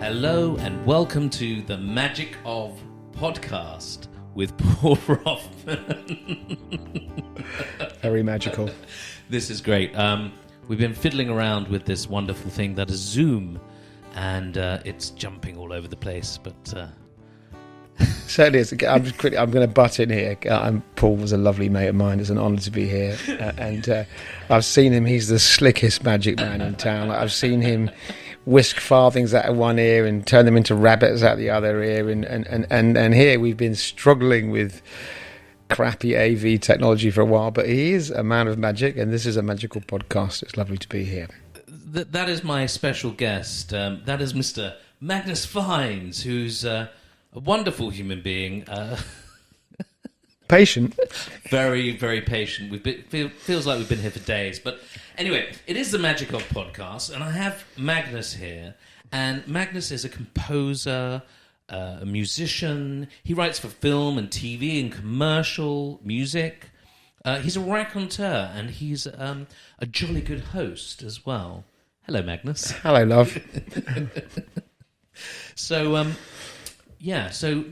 Hello and welcome to the Magic of Podcast with Paul Rothman. Very magical. This is great. We've been fiddling around with this wonderful thing that is Zoom, and it's jumping all over the place, but... Certainly is. I'm going to butt in here. Paul was a lovely mate of mine. It's an honour to be here. And I've seen him. He's the slickest magic man in town. I've seen him whisk farthings out of one ear and turn them into rabbits out the other ear. And here we've been struggling with crappy AV technology for a while. But he is a man of magic, and this is a magical podcast. It's lovely to be here. That is my special guest. That is Mr. Magnus Fiennes, who's... a wonderful human being. Patient. Very, very patient. Feels like we've been here for days. But anyway, it is the Magic of Podcast, and I have Magnus here. And Magnus is a composer, a musician. He writes for film and TV and commercial music. He's a raconteur, and he's a jolly good host as well. Hello, Magnus. Hello, love. So, so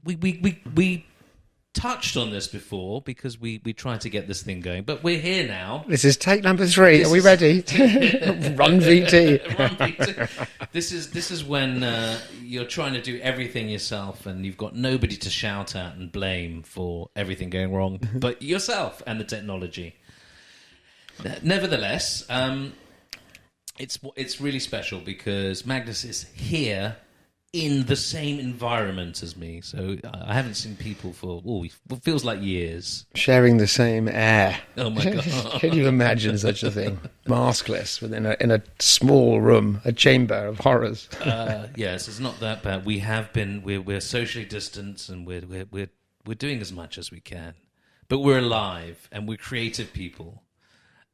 we touched on this before because we tried to get this thing going, but we're here now. This is take number 3. Are we ready? Run VT. Run VT. This is when you're trying to do everything yourself and you've got nobody to shout at and blame for everything going wrong but yourself and the technology. Nevertheless, it's really special because Magnus is here in the same environment as me, so I haven't seen people for it feels like years. Sharing the same air. Oh my god! Can you imagine such a thing? Maskless within in a small room, a chamber of horrors. Yes, it's not that bad. We have been. We're socially distanced, and we're doing as much as we can, but we're alive and we're creative people.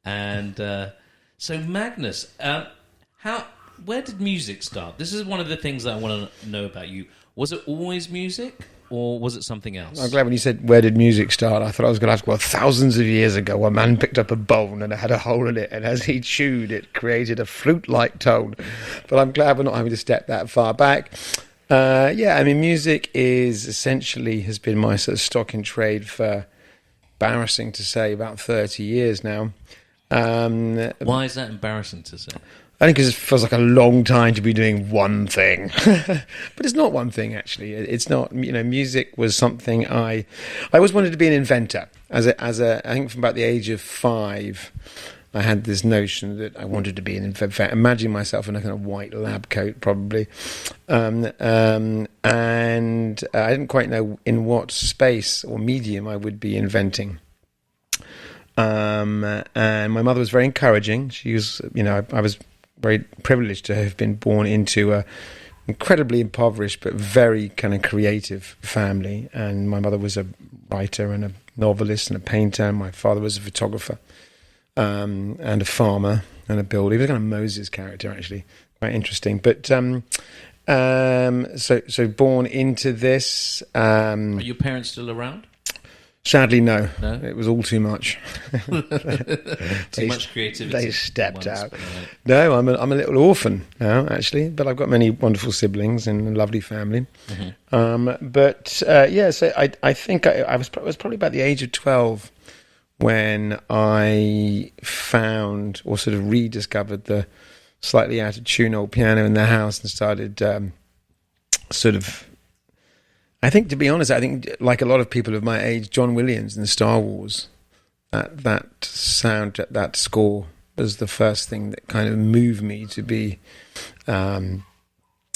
And so, Magnus, where did music start? This is one of the things that I want to know about you. Was it always music, or was it something else? I'm glad when you said, where did music start? I thought I was going to ask, well, thousands of years ago, one man picked up a bone and it had a hole in it, and as he chewed, it created a flute-like tone. But I'm glad we're not having to step that far back. Music has been my sort of stock in trade for, embarrassing to say, about 30 years now. Why is that embarrassing to say? I think because it feels like a long time to be doing one thing. But it's not one thing, actually. It's not, music was something I always wanted to be an inventor. I think from about the age of 5, I had this notion that I wanted to be an inventor. Imagine myself in a kind of white lab coat, probably. And I didn't quite know in what space or medium I would be inventing. And my mother was very encouraging. She was, I was very privileged to have been born into a incredibly impoverished but very kind of creative family. And my mother was a writer and a novelist and a painter, and my father was a photographer and a farmer and a builder. He was a kind of Moses character, actually, quite interesting. But so born into this. Are your parents still around? Sadly, no. It was all too much. Too much creativity. They stepped out. Right. No, I'm a little orphan now, actually, but I've got many wonderful siblings and a lovely family. Mm-hmm. So I think I was probably about the age of 12 when I found or sort of rediscovered the slightly out of tune old piano in the house and started I think, to be honest, like a lot of people of my age, John Williams in Star Wars, that sound, that score was the first thing that kind of moved me to be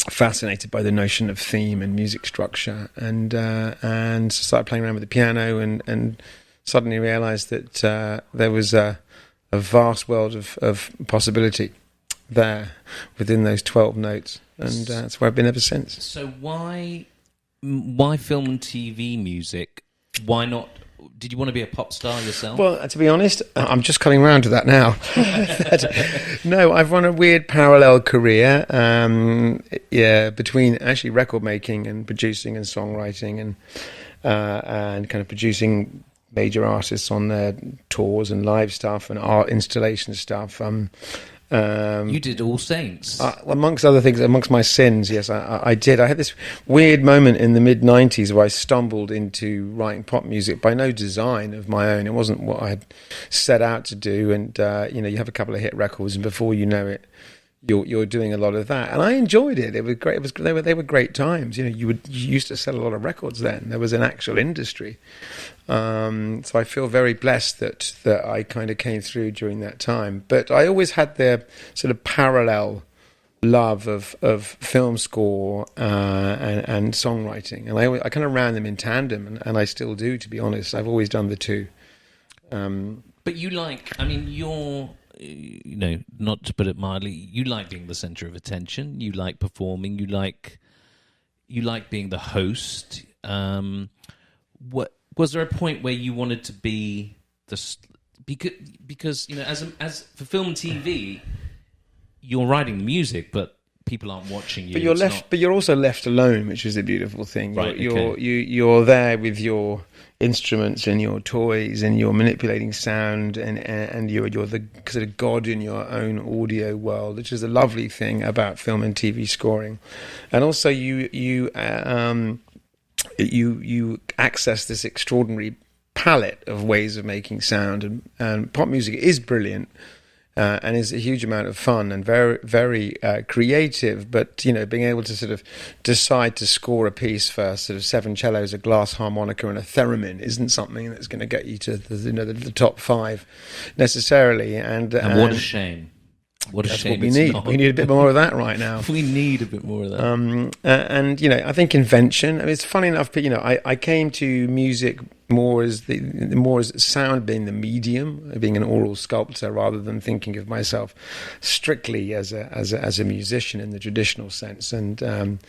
fascinated by the notion of theme and music structure, and started playing around with the piano, and suddenly realised that there was a vast world of possibility there within those 12 notes, and that's where I've been ever since. So why film and TV music? Why not? Did you want to be a pop star yourself? Well, to be honest, I'm just coming around to that now. No, I've run a weird parallel career, between actually record making and producing and songwriting and kind of producing major artists on their tours and live stuff and art installation stuff. You did All Saints. Amongst other things, amongst my sins, yes, I did. I had this weird moment in the mid-90s where I stumbled into writing pop music by no design of my own. It wasn't what I had set out to do. And, you have a couple of hit records, and before you know it, you're doing a lot of that. And I enjoyed it. It was great. They were great times. You used to sell a lot of records then. There was an actual industry. So I feel very blessed that I kind of came through during that time. But I always had the sort of parallel love of film score and songwriting, and I kind of ran them in tandem, and I still do, to be honest. I've always done the two. But you're, not to put it mildly, you like being the centre of attention. You like performing. You like being the host. What was there a point where you wanted to be because as for film and TV, you're writing the music, but people aren't watching you. But you're also left alone, which is a beautiful thing. Right, you're there with your instruments and your toys, and you're manipulating sound, and you're the sort of god in your own audio world, which is a lovely thing about film and TV scoring. And also you access this extraordinary palette of ways of making sound, and pop music is brilliant. And is a huge amount of fun and very, very creative. But, being able to sort of decide to score a piece for sort of 7 cellos, a glass harmonica, and a theremin isn't something that's going to get you to the top 5 necessarily. And what a shame. What a shame. What we need. We need a bit more of that right now. We need a bit more of that. And I think invention. I mean, it's funny enough, but I came to music more as sound being the medium, being an oral sculptor, rather than thinking of myself strictly as a musician in the traditional sense, and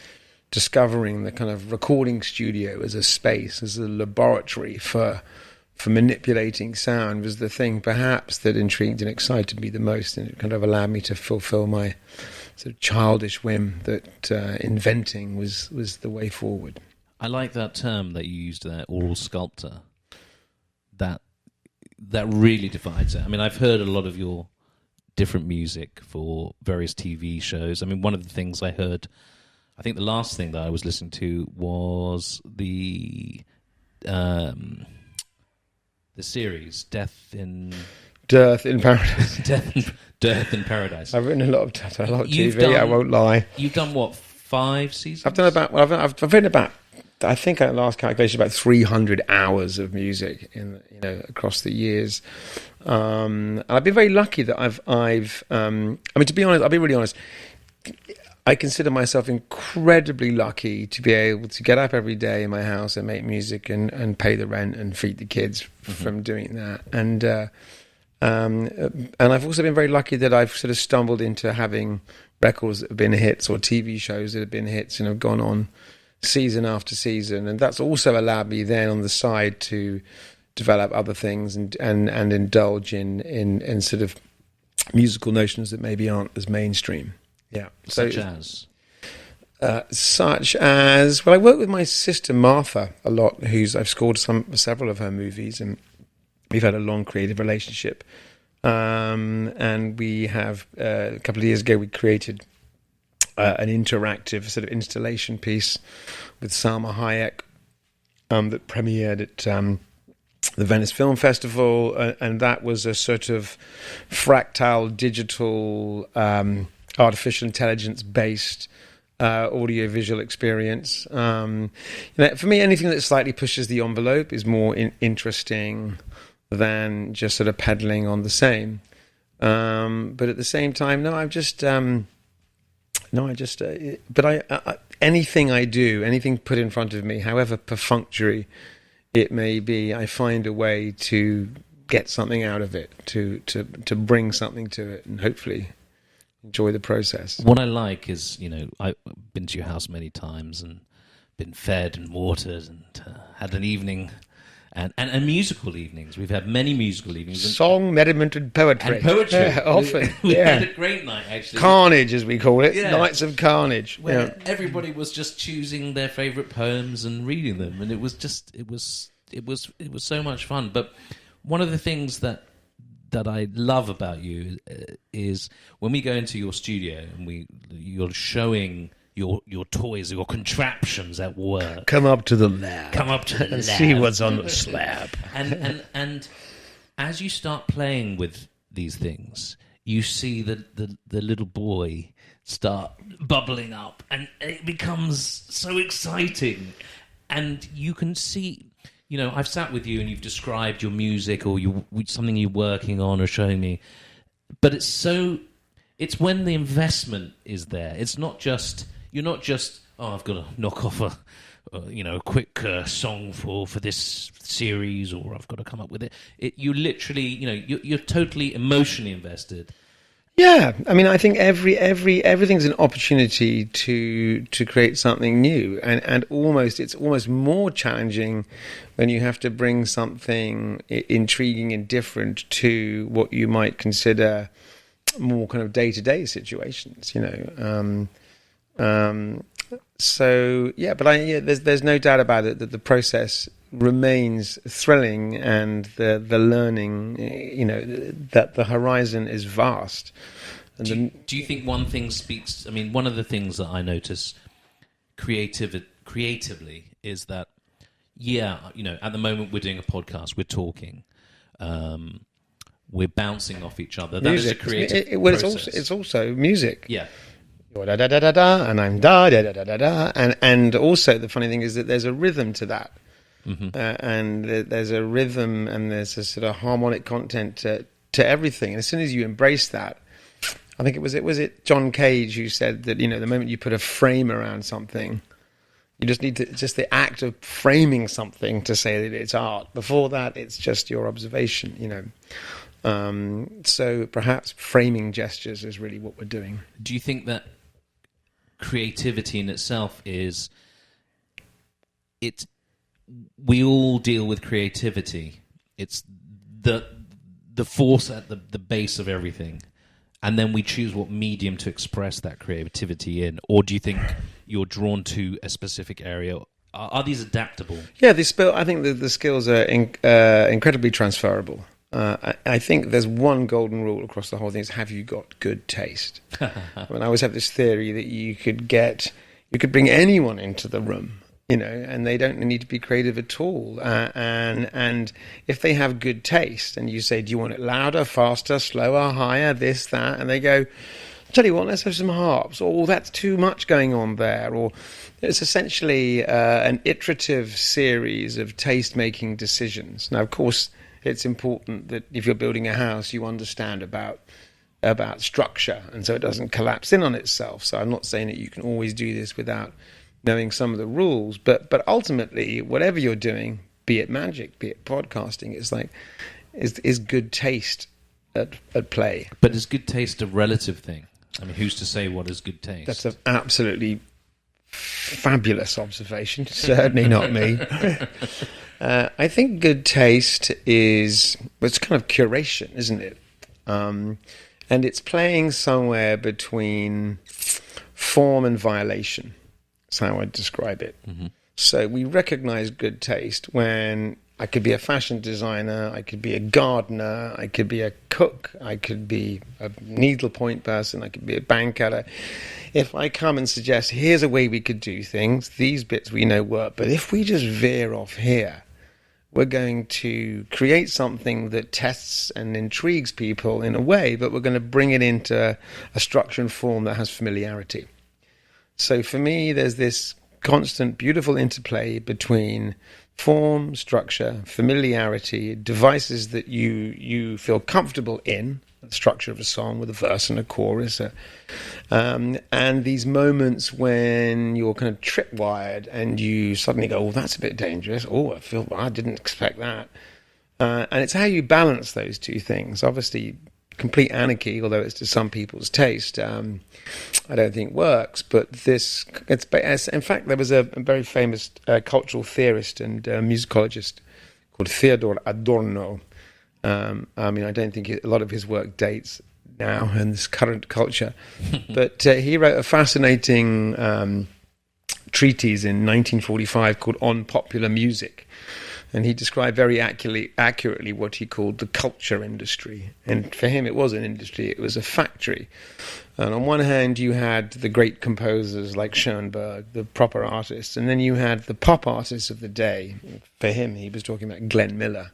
discovering the kind of recording studio as a space, as a laboratory for manipulating sound was the thing perhaps that intrigued and excited me the most, and it kind of allowed me to fulfill my sort of childish whim that inventing was the way forward. I like that term that you used there, oral sculptor. That really divides it. I mean, I've heard a lot of your different music for various TV shows. I mean, one of the things I heard, I think the last thing that I was listening to was the series Death in Paradise. Death in Paradise. I've written a lot of TV. I won't lie. You've done what, 5 seasons? I've done about. Well, I've written about. I think at last calculation about 300 hours of music across the years. And I've been very lucky that I've. To be honest, I'll be really honest. I consider myself incredibly lucky to be able to get up every day in my house and make music and pay the rent and feed the kids from doing that. And I've also been very lucky that I've sort of stumbled into having records that have been hits, or TV shows that have been hits and have gone on season after season. And that's also allowed me then on the side to develop other things and indulge in sort of musical notions that maybe aren't as mainstream. Yeah. Such as well, I work with my sister Martha a lot, I've scored several of her movies, and we've had a long creative relationship. And we have a couple of years ago we created an interactive sort of installation piece with Salma Hayek that premiered at the Venice Film Festival, and that was a sort of fractal digital artificial intelligence based audio-visual experience. For me, anything that slightly pushes the envelope is more interesting than just sort of peddling on the same. But at the same time, anything I do, anything put in front of me, however perfunctory it may be, I find a way to get something out of it, to bring something to it, and hopefully enjoy the process. What I like is, I've been to your house many times and been fed and watered and had an evening and musical evenings. We've had many musical evenings. Song, merriment and poetry. And poetry. Often. We had a great night, actually. Carnage, as we call it. Yeah. Nights of carnage. Where everybody was just choosing their favourite poems and reading them. And it was so much fun. But one of the things that that I love about you is when we go into your studio and you're showing your toys, your contraptions at work. Come up to the lab. And see what's on the slab. and as you start playing with these things, you see the little boy start bubbling up, and it becomes so exciting. And you can see, I've sat with you and you've described your music or something you're working on or showing me, but it's when the investment is there. You're not just, I've got to knock off a quick song for this series, or I've got to come up with it. You literally, you're totally emotionally invested. Yeah, I mean, I think everything's an opportunity to create something new, and it's almost more challenging when you have to bring something intriguing and different to what you might consider more kind of day-to-day situations, So yeah, but there's no doubt about it that the process remains thrilling, and the learning, that the horizon is vast. And do you think one thing speaks? I mean, one of the things that I notice creatively is that, at the moment we're doing a podcast, we're talking, we're bouncing off each other. That is a creative process. It's also music. Yeah. Da da da da da, and I'm da da da da da da, and also the funny thing is that there's a rhythm to that, and there's a rhythm and there's a sort of harmonic content to everything. And as soon as you embrace that, I think it was John Cage who said that the moment you put a frame around something, you just need just the act of framing something to say that it's art. Before that, it's just your observation. So perhaps framing gestures is really what we're doing. Do you think that creativity in itself we all deal with creativity? It's the force at the base of everything, and then we choose what medium to express that creativity in? Or do you think you're drawn to a specific area? Are these adaptable? Yeah, I think the skills are incredibly transferable. I think there's one golden rule across the whole thing: is have you got good taste? I always have this theory that you could bring anyone into the room, and they don't need to be creative at all. And if they have good taste, and you say, "Do you want it louder, faster, slower, higher, this, that?" and they go, "Tell you what, let's have some harps," or "That's too much going on there," or it's essentially an iterative series of taste-making decisions. Now, of course, it's important that if you're building a house, you understand about structure, and so it doesn't collapse in on itself. So I'm not saying that you can always do this without knowing some of the rules, but ultimately, whatever you're doing, be it magic, be it podcasting, it's like is good taste at play. But is good taste a relative thing? I mean, who's to say what is good taste? That's an absolutely fabulous observation. Certainly not me. I think good taste it's kind of curation, isn't it? And it's playing somewhere between form and violation. That's how I'd describe it. Mm-hmm. So we recognize good taste when I could be a fashion designer, I could be a gardener, I could be a cook, I could be a needlepoint person, I could be a banker. If I come and suggest, here's a way we could do things, these bits we know work, but if we just veer off here, we're going to create something that tests and intrigues people in a way, but we're going to bring it into a structure and form that has familiarity. So for me, there's this constant, beautiful interplay between form, structure, familiarity, devices that you feel comfortable in, the structure of a song with a verse and a chorus, and these moments when you're kind of tripwired and you suddenly go, oh, that's a bit dangerous. Oh, I didn't expect that. And it's how you balance those two things. Obviously, complete anarchy, although it's to some people's taste, I don't think works. But in fact, there was a very famous cultural theorist and musicologist called Theodore Adorno. I mean, I don't think a lot of his work dates now in this current culture, but he wrote a fascinating treatise in 1945 called On Popular Music. And he described very accurately what he called the culture industry. And for him, it was an industry. It was a factory. And on one hand, you had the great composers like Schoenberg, the proper artists, and then you had the pop artists of the day. For him, he was talking about Glenn Miller.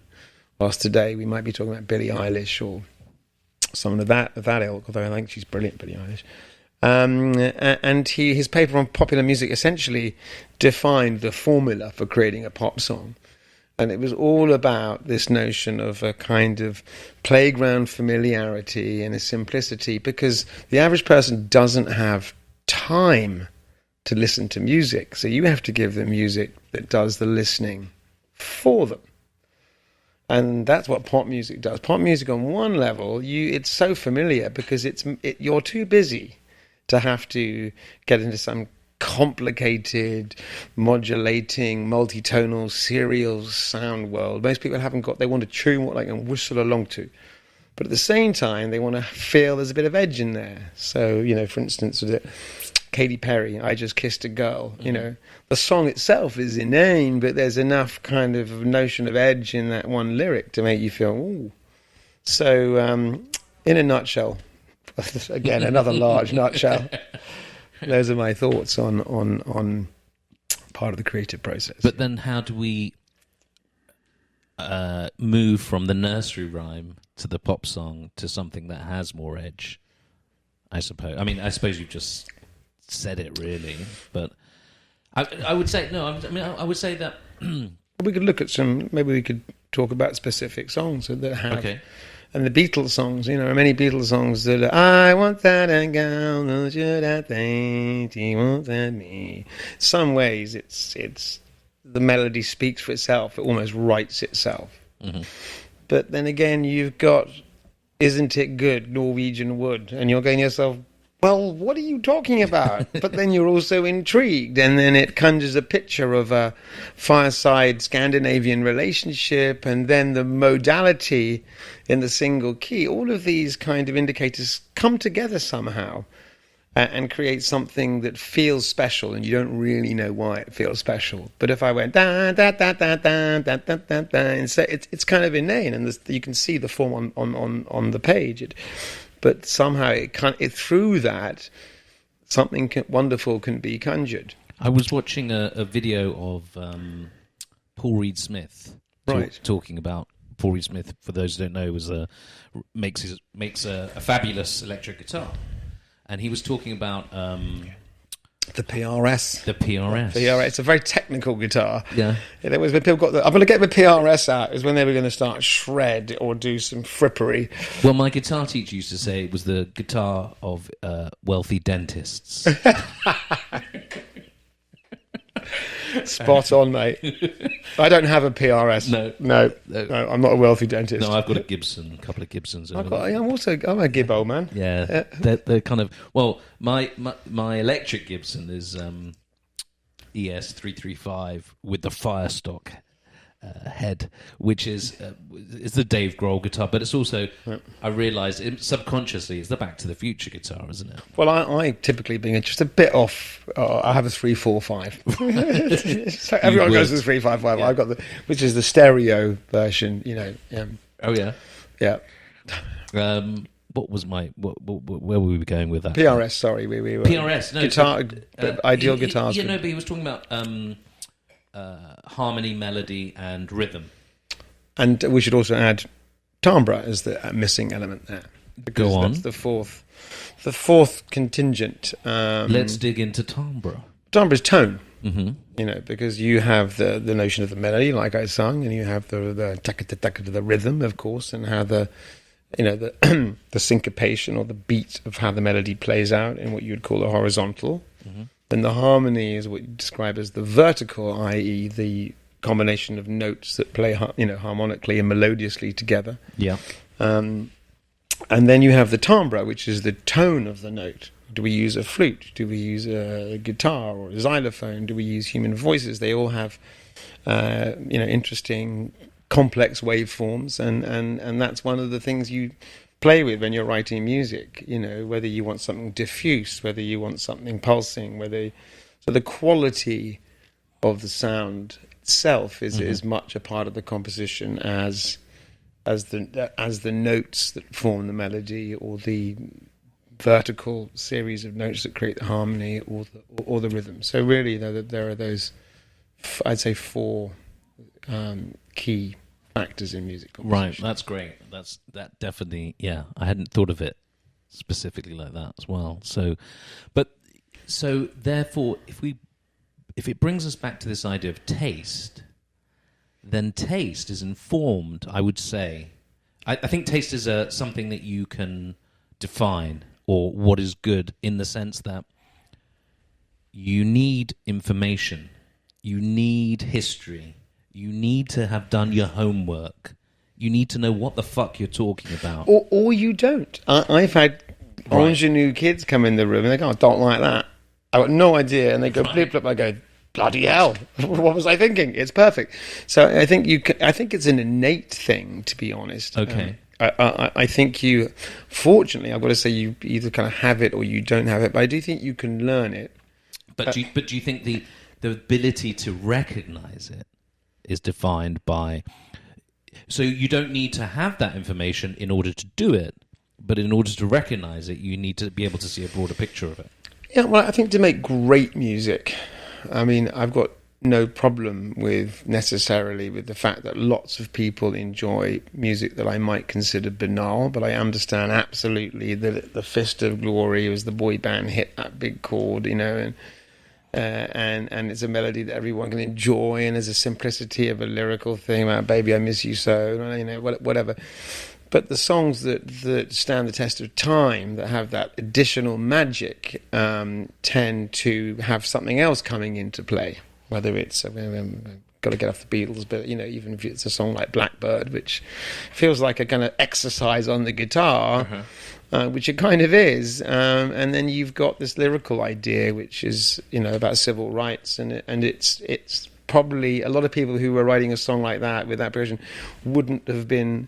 Whilst today, we might be talking about Billie Eilish or someone of that ilk, although I think she's brilliant, Billie Eilish. And his paper on popular music essentially defined the formula for creating a pop song. And it was all about this notion of a kind of playground familiarity and a simplicity, because the average person doesn't have time to listen to music. So you have to give them music that does the listening for them. And that's what pop music does. Pop music on one level, it's so familiar because you're too busy to have to get into some complicated, modulating, multitonal, serial sound world. Most people they want to tune what they can whistle along to. But at the same time, they want to feel there's a bit of edge in there. So, for instance, Katy Perry, I Just Kissed a Girl, the song itself is inane, but there's enough kind of notion of edge in that one lyric to make you feel, ooh. So, in a nutshell, again, another large nutshell, those are my thoughts on part of the creative process. But then how do we move from the nursery rhyme to the pop song to something that has more edge, I suppose? I mean, I suppose you've just said it, really, but I would say, no, I would say that... We could look at maybe we could talk about specific songs that have... Okay. And the Beatles songs, many Beatles songs that are, I want that girl, who should I think he wants that me. Some ways it's the melody speaks for itself. It almost writes itself. Mm-hmm. But then again, you've got, isn't it good, Norwegian Wood? And you're going to yourself, well, what are you talking about? But then you're also intrigued, and then it conjures a picture of a fireside Scandinavian relationship, and then the modality in the single key. All of these kind of indicators come together somehow and create something that feels special, and you don't really know why it feels special. But if I went da da da da da da da da da, and so it's kind of inane, and you can see the form on the page. But somehow through that, something wonderful can be conjured. I was watching a video of Paul Reed Smith talking about Paul Reed Smith. For those who don't know, makes a fabulous electric guitar, and he was talking about the PRS. The PRS. It's a very technical guitar. Yeah. It was when people got I'm going to get the PRS out. Is when they were going to start shred or do some frippery. Well, my guitar teacher used to say it was the guitar of wealthy dentists. Spot on, mate. I don't have a PRS. No, I'm not a wealthy dentist. No, I've got a couple of Gibsons. I'm a Gib old man. Yeah, they're kind of... Well, my electric Gibson is ES335 with the Firestock head, which is the Dave Grohl guitar, but it's also, I realise, subconsciously, it's the Back to the Future guitar, isn't it? Well, I typically, being just a bit off, I have a 345. So everyone goes to the 355. Yeah. I've got which is the stereo version, Oh, yeah? Yeah. What was where were we going with that? PRS, sorry. We were... PRS, no. Guitar, ideal guitars. But he was talking about... harmony, melody, and rhythm. And we should also add timbre as the missing element there. Go on. That's the fourth contingent. Let's dig into timbre. Timbre is tone. Mm-hmm. Because you have the notion of the melody, like I sung, and you have the rhythm, of course, and how the syncopation or the beat of how the melody plays out in what you would call the horizontal. Mm-hmm. Then the harmony is what you describe as the vertical, i.e. the combination of notes that play harmonically and melodiously together. Yeah. And then you have the timbre, which is the tone of the note. Do we use a flute? Do we use a guitar or a xylophone? Do we use human voices? They all have interesting, complex waveforms, and that's one of the things you play with when you're writing music, whether you want something diffuse, whether you want something pulsing, so the quality of the sound itself is as much a part of the composition as the notes that form the melody, or the vertical series of notes that create the harmony, or the rhythm. So really, there are those, I'd say, four key factors in music composition. Right, that's great. That definitely, yeah. I hadn't thought of it specifically like that as well. So therefore, if it brings us back to this idea of taste, then taste is informed, I would say. I think taste is something that you can define, or what is good, in the sense that you need information, you need history, you need to have done your homework, you need to know what the fuck you're talking about. Or you don't. I've had ingenue kids come in the room and they go, I don't like that. I've got no idea. And they go, blip, blip. I go, bloody hell, what was I thinking? It's perfect. So I think it's an innate thing, to be honest. Okay. I think you, fortunately, I've got to say, you either kind of have it or you don't have it, but I do think you can learn it. But do you think the ability to recognize it is defined by... So you don't need to have that information in order to do it, but in order to recognize it, you need to be able to see a broader picture of it. Yeah, well, I think to make great music, I mean, I've got no problem necessarily with the fact that lots of people enjoy music that I might consider banal, but I understand absolutely that the Fist of Glory was the boy band hit that big chord, and it's a melody that everyone can enjoy, and there's a simplicity of a lyrical thing about "Baby, I miss you so," whatever. But the songs that stand the test of time, that have that additional magic, tend to have something else coming into play. Whether it's got to get off the Beatles, but even if it's a song like Blackbird, which feels like a kind of exercise on the guitar, which it kind of is, and then you've got this lyrical idea, which is about civil rights, and it's probably a lot of people who were writing a song like that with that version wouldn't have been.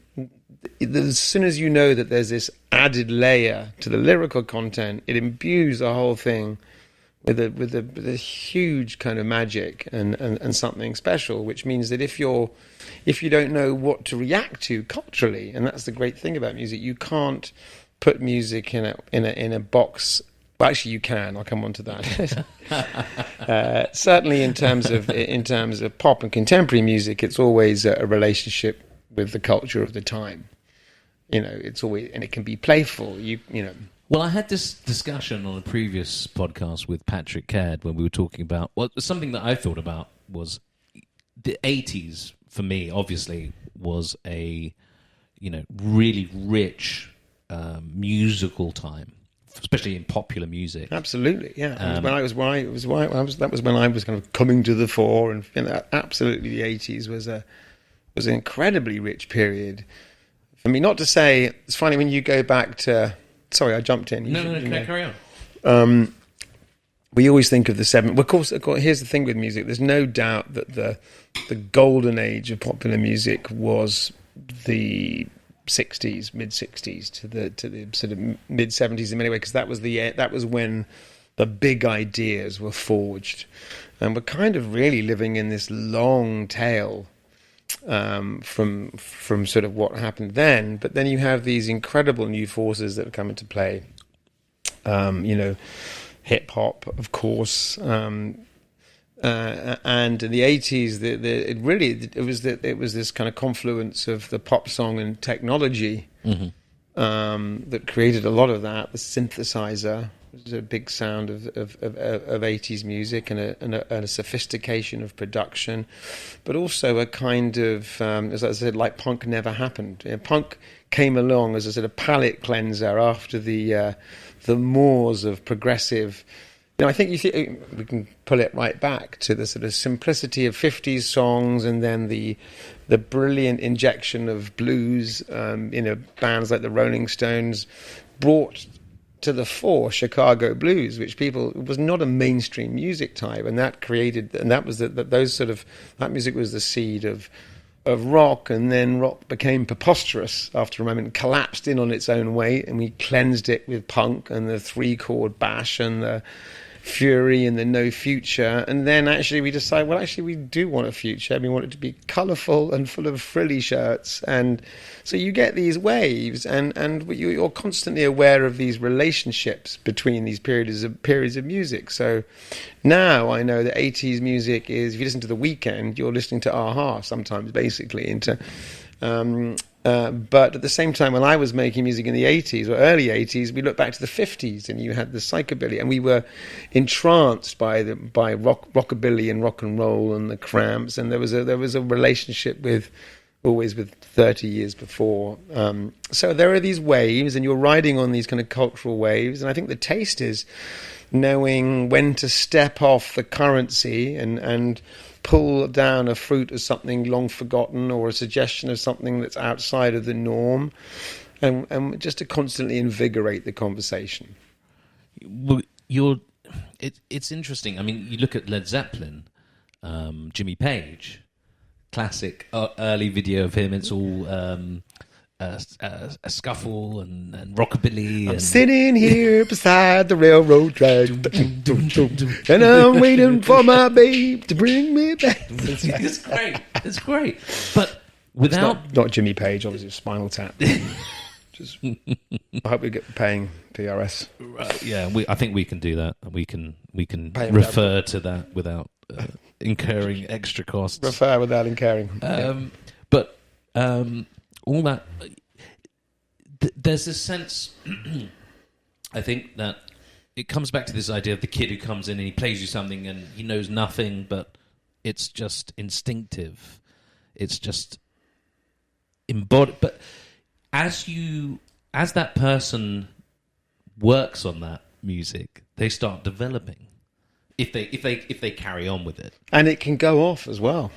As soon as you know that there's this added layer to the lyrical content, it imbues the whole thing with a huge kind of magic and something special, which means that if you don't know what to react to culturally, and that's the great thing about music, you can't put music in a box. Well, actually, you can. I'll come on to that. Certainly, in terms of pop and contemporary music, it's always a relationship with the culture of the time. It's always, and it can be playful. Well, I had this discussion on a previous podcast with Patrick Caird when we were talking about... Well, something that I thought about was the 80s, for me, obviously, was a, really rich musical time, especially in popular music. Absolutely, yeah. That was when I was kind of coming to the fore, and absolutely the 80s was an incredibly rich period. I mean, not to say... It's funny when you go back to... Sorry, I jumped in. Carry on. We always think of the 70s. Well, of course, here's the thing with music. There's no doubt that the golden age of popular music was the 60s, mid 60s to the sort of mid 70s in many ways, because that was when the big ideas were forged, and we're kind of really living in this long tail from sort of what happened then. But then you have these incredible new forces that have come into play. Hip hop, of course, and in the 80s, it was this kind of confluence of the pop song and technology that created a lot of that. The synthesizer was a big sound of 80s music, and a sophistication of production, but also a kind of, as I said, like punk never happened. Punk came along as a sort of palate cleanser after the moors of progressive. I think we can pull it right back to the sort of simplicity of 50s songs, and then the brilliant injection of blues. Bands like the Rolling Stones brought to the fore Chicago blues, which was not a mainstream music type, and that music was the seed of rock, and then rock became preposterous after a moment, collapsed in on its own weight, and we cleansed it with punk and the 3-chord bash and the fury and the no future. And then actually we decide, well, actually we do want a future. We want it to be colourful and full of frilly shirts. And so you get these waves, and you're constantly aware of these relationships between these periods of music. So now I know that 80s music is, if you listen to The Weeknd, you're listening to a-ha sometimes, basically, into... but at the same time, when I was making music in the 80s or early 80s, we looked back to the 50s, and you had the psychobilly, and we were entranced by rockabilly and rock and roll and the Cramps, and there was a relationship always with 30 years before. So there are these waves, and you're riding on these kind of cultural waves, and I think the taste is knowing when to step off the currency and pull down a fruit as something long forgotten, or a suggestion of something that's outside of the norm, and just to constantly invigorate the conversation. Well, it's interesting. I mean, you look at Led Zeppelin, Jimmy Page, classic early video of him. It's all a scuffle and rockabilly. I'm sitting here beside the railroad track, and I'm waiting for my babe to bring me back. It's great. It's great. But without... It's not Jimmy Page, obviously, Spinal Tap. Just, I hope we get paying PRS. Yeah, I think we can do that. We can refer to that without incurring extra costs. Refer without incurring. But all that, there's this sense, I think, that it comes back to this idea of the kid who comes in and he plays you something and he knows nothing, but it's just instinctive. It's just embodied. But as that person works on that music, they start developing. If they carry on with it, and it can go off as well.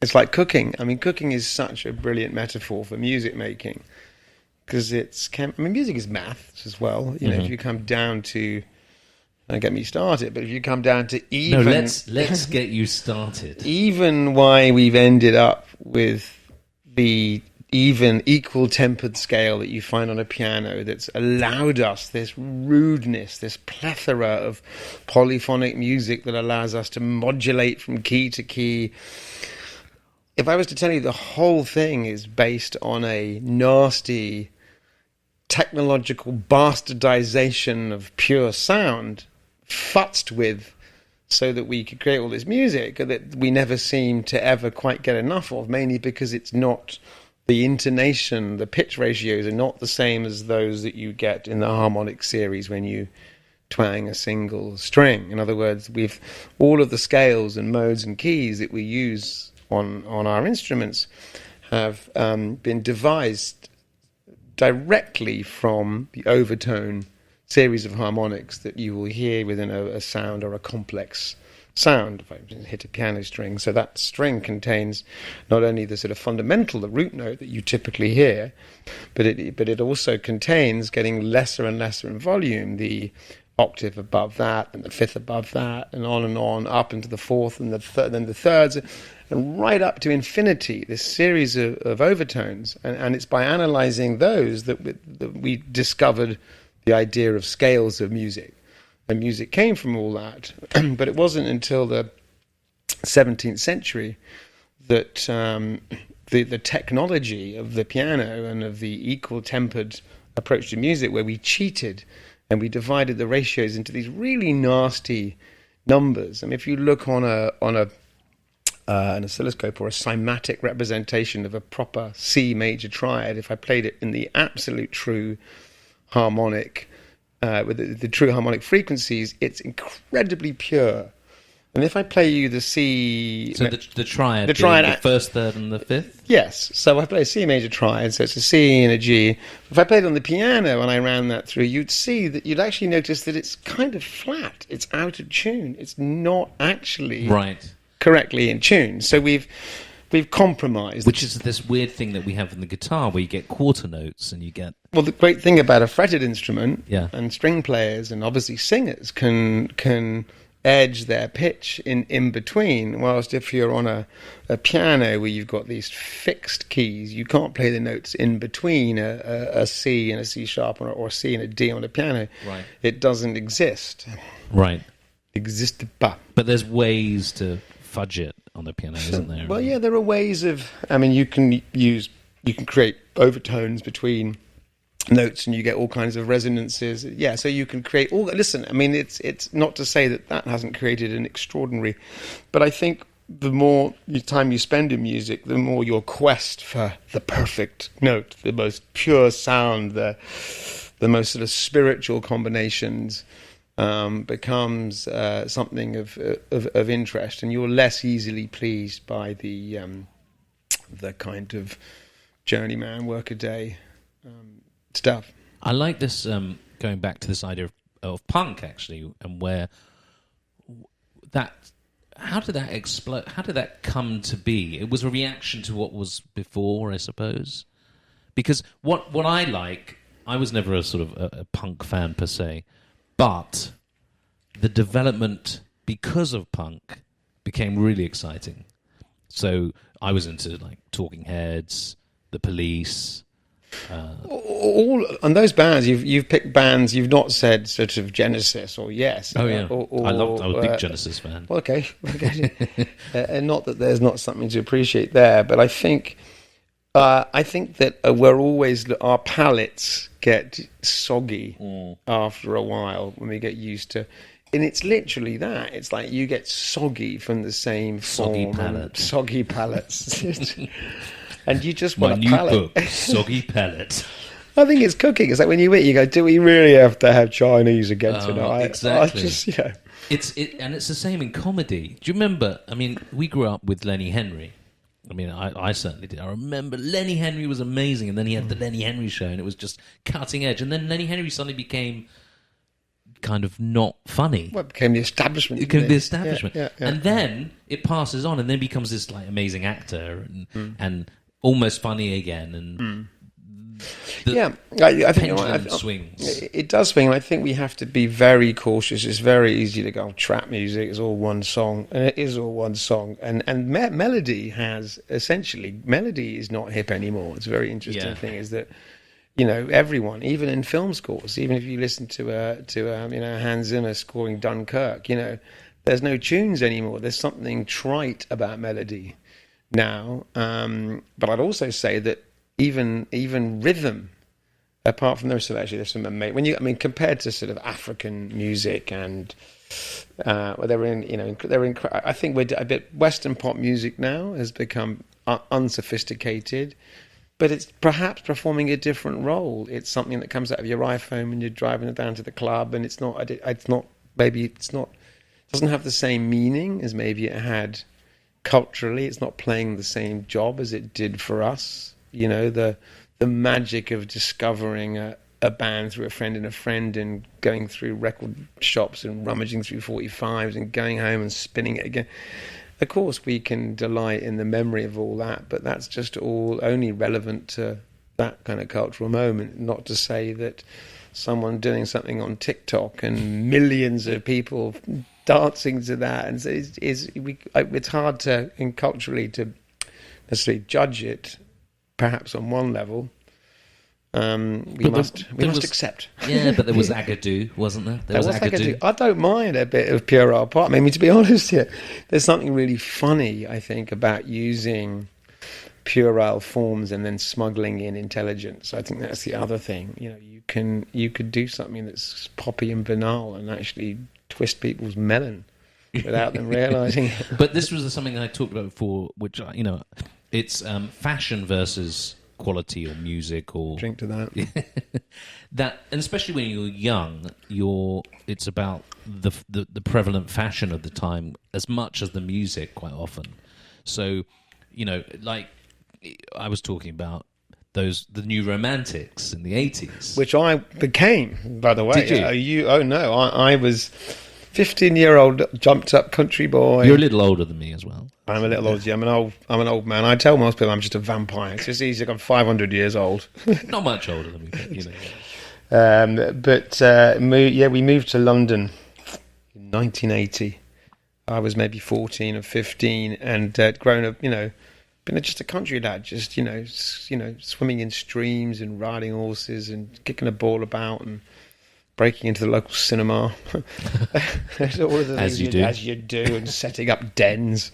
It's like cooking. I mean, cooking is such a brilliant metaphor for music making, because music is maths as well. You know, if you come down to, don't get me started, but if you come down to even... No, let's get you started. Even why we've ended up with the even equal-tempered scale that you find on a piano that's allowed us this rudeness, this plethora of polyphonic music that allows us to modulate from key to key. If I was to tell you the whole thing is based on a nasty technological bastardization of pure sound, futzed with so that we could create all this music that we never seem to ever quite get enough of, mainly because it's not... The intonation, the pitch ratios are not the same as those that you get in the harmonic series when you twang a single string. In other words, all of the scales and modes and keys that we use on our instruments have been devised directly from the overtone series of harmonics that you will hear within a sound or a complex sound. If I hit a piano string, so that string contains not only the sort of fundamental, the root note that you typically hear, but it also contains, getting lesser and lesser in volume, the octave above that and the fifth above that, and on up into the fourth and then the thirds, and right up to infinity, this series of overtones. And it's by analysing those that we discovered the idea of scales of music. And music came from all that. But it wasn't until the 17th century that the technology of the piano and of the equal-tempered approach to music, where we cheated and we divided the ratios into these really nasty numbers. I mean, if you look on an oscilloscope or a cymatic representation of a proper C major triad, if I played it in the absolute true harmonic, with the true harmonic frequencies, it's incredibly pure. And if I play you the C... So the triad, the first, third, and the fifth? Yes. So I play a C major triad, so it's a C and a G. If I played it on the piano and I ran that through, you'd actually notice that it's kind of flat. It's out of tune. It's not actually correctly in tune. So we've compromised. Which is this weird thing that we have in the guitar, where you get quarter notes and you get... Well, the great thing about a fretted instrument, and string players and obviously singers can edge their pitch in between, whilst if you're on a piano where you've got these fixed keys, you can't play the notes in between a C and a C sharp or a C and a D on a piano. Right. It doesn't exist. Right. n'existe pas. But there's ways to fudge it on the piano, isn't there? Well, yeah, there are ways of. I mean, you can create overtones between notes, and you get all kinds of resonances. Yeah, so you can create all. Listen, I mean, it's not to say that hasn't created an extraordinary, but I think the more time you spend in music, the more your quest for the perfect note, the most pure sound, the most sort of spiritual combinations becomes something of interest, and you're less easily pleased by the kind of journeyman workaday stuff. I like this, going back to this idea of punk, actually, and where that... How did that explode? How did that come to be? It was a reaction to what was before, I suppose. Because what I like, I was never a sort of a punk fan per se, but the development because of punk became really exciting. So I was into like Talking Heads, The Police. All on those bands, you've picked bands. You've not said sort of Genesis or Yes. Oh yeah, I was a big Genesis fan. Okay. And not that there's not something to appreciate there, but I think that we're always, our palates get soggy after a while when we get used to. And it's literally that. It's like you get soggy from the same soggy palate. Soggy palates. And you just My want a new palate. book, Soggy Palate. I think it's cooking. It's like when you eat, you go, do we really have to have Chinese again tonight? Exactly. I just, And it's the same in comedy. Do you remember? I mean, we grew up with Lenny Henry. I mean, I certainly did. I remember Lenny Henry was amazing, and then he had the Lenny Henry show, and it was just cutting edge. And then Lenny Henry suddenly became kind of not funny. Well, it became the establishment. It became the establishment. Yeah. And then it passes on, and then becomes this like amazing actor and almost funny again. And I think pendulum swings. It does swing, and I think we have to be very cautious. It's very easy to go, trap music is all one song, and it is all one song. And melody is not hip anymore. It's a very interesting thing is that, you know, everyone, even in film scores, even if you listen to Hans Zimmer scoring Dunkirk, you know, there's no tunes anymore. There's something trite about melody now. But I'd also say that even rhythm, apart from there's some amazing, compared to sort of African music and I think we're a bit Western pop music now has become unsophisticated, but it's perhaps performing a different role. It's something that comes out of your iPhone when you're driving it down to the club, and it doesn't have the same meaning as maybe it had culturally. It's not playing the same job as it did for us. You know, the magic of discovering a band through a friend and going through record shops and rummaging through 45s and going home and spinning it again. Of course, we can delight in the memory of all that, but that's just all only relevant to that kind of cultural moment. Not to say that someone doing something on TikTok and millions of people dancing to that, and it's hard to culturally to necessarily judge it. Perhaps on one level, we must accept. Yeah, but there was Agadoo, wasn't there? There was Agadoo. I don't mind a bit of puerile pop. I mean, to be honest here, there's something really funny, I think, about using puerile forms and then smuggling in intelligence. I think that's the other thing. You know, you could do something that's poppy and banal and actually twist people's melon without them realizing it. But this was something I talked about before, which, you know, it's fashion versus quality or music or... Drink to that. And especially when you're young, it's about the prevalent fashion of the time as much as the music quite often. So, you know, like I was talking about the new romantics in the 80s. Which I became, by the way. Did you? Oh no, I was 15-year-old jumped up country boy. You're a little older than me as well. I'm a little older. Yeah, I'm an old man. I tell most people I'm just a vampire. It's just easy. I'm 500 years old. Not much older than me, but you know. We moved to London in 1980. I was maybe 14 or 15, and grown up. You know, been just a country lad. Just you know, swimming in streams and riding horses and kicking a ball about and breaking into the local cinema. All of the As things you do. and setting up dens.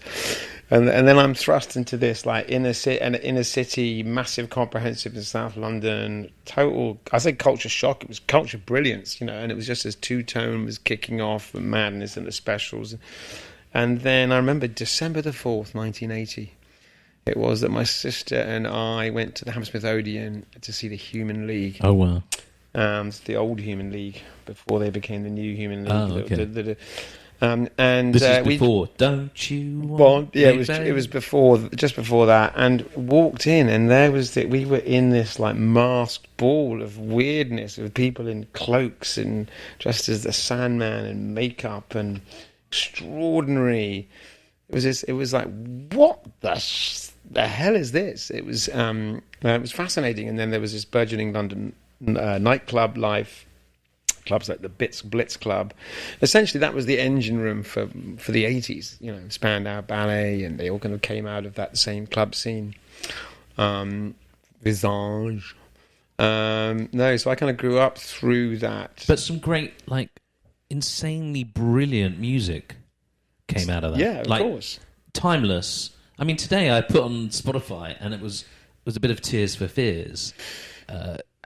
And then I'm thrust into this like inner city, massive, comprehensive in South London. Total, I say culture shock. It was culture brilliance, and it was just as two-tone was kicking off, the madness and the specials. And then I remember December the 4th, 1980. It was that my sister and I went to the Hammersmith Odeon to see the Human League. Oh, wow. The old Human League before they became the new Human League. Oh, okay. And this is before. Don't you want? Yeah, it was just before that, and walked in, and there was we were in this like masked ball of weirdness with people in cloaks and dressed as the Sandman and makeup and extraordinary. It was like, what the hell is this? It was fascinating, and then there was this burgeoning London nightclub life. Clubs like the Blitz Club. Essentially, that was the engine room for the 80s. Spandau Ballet, and they all kind of came out of that same club scene. Visage. So I kind of grew up through that. But some great, like, insanely brilliant music came out of that. Yeah, of course. Timeless. I mean, today I put on Spotify, and it was a bit of Tears for Fears.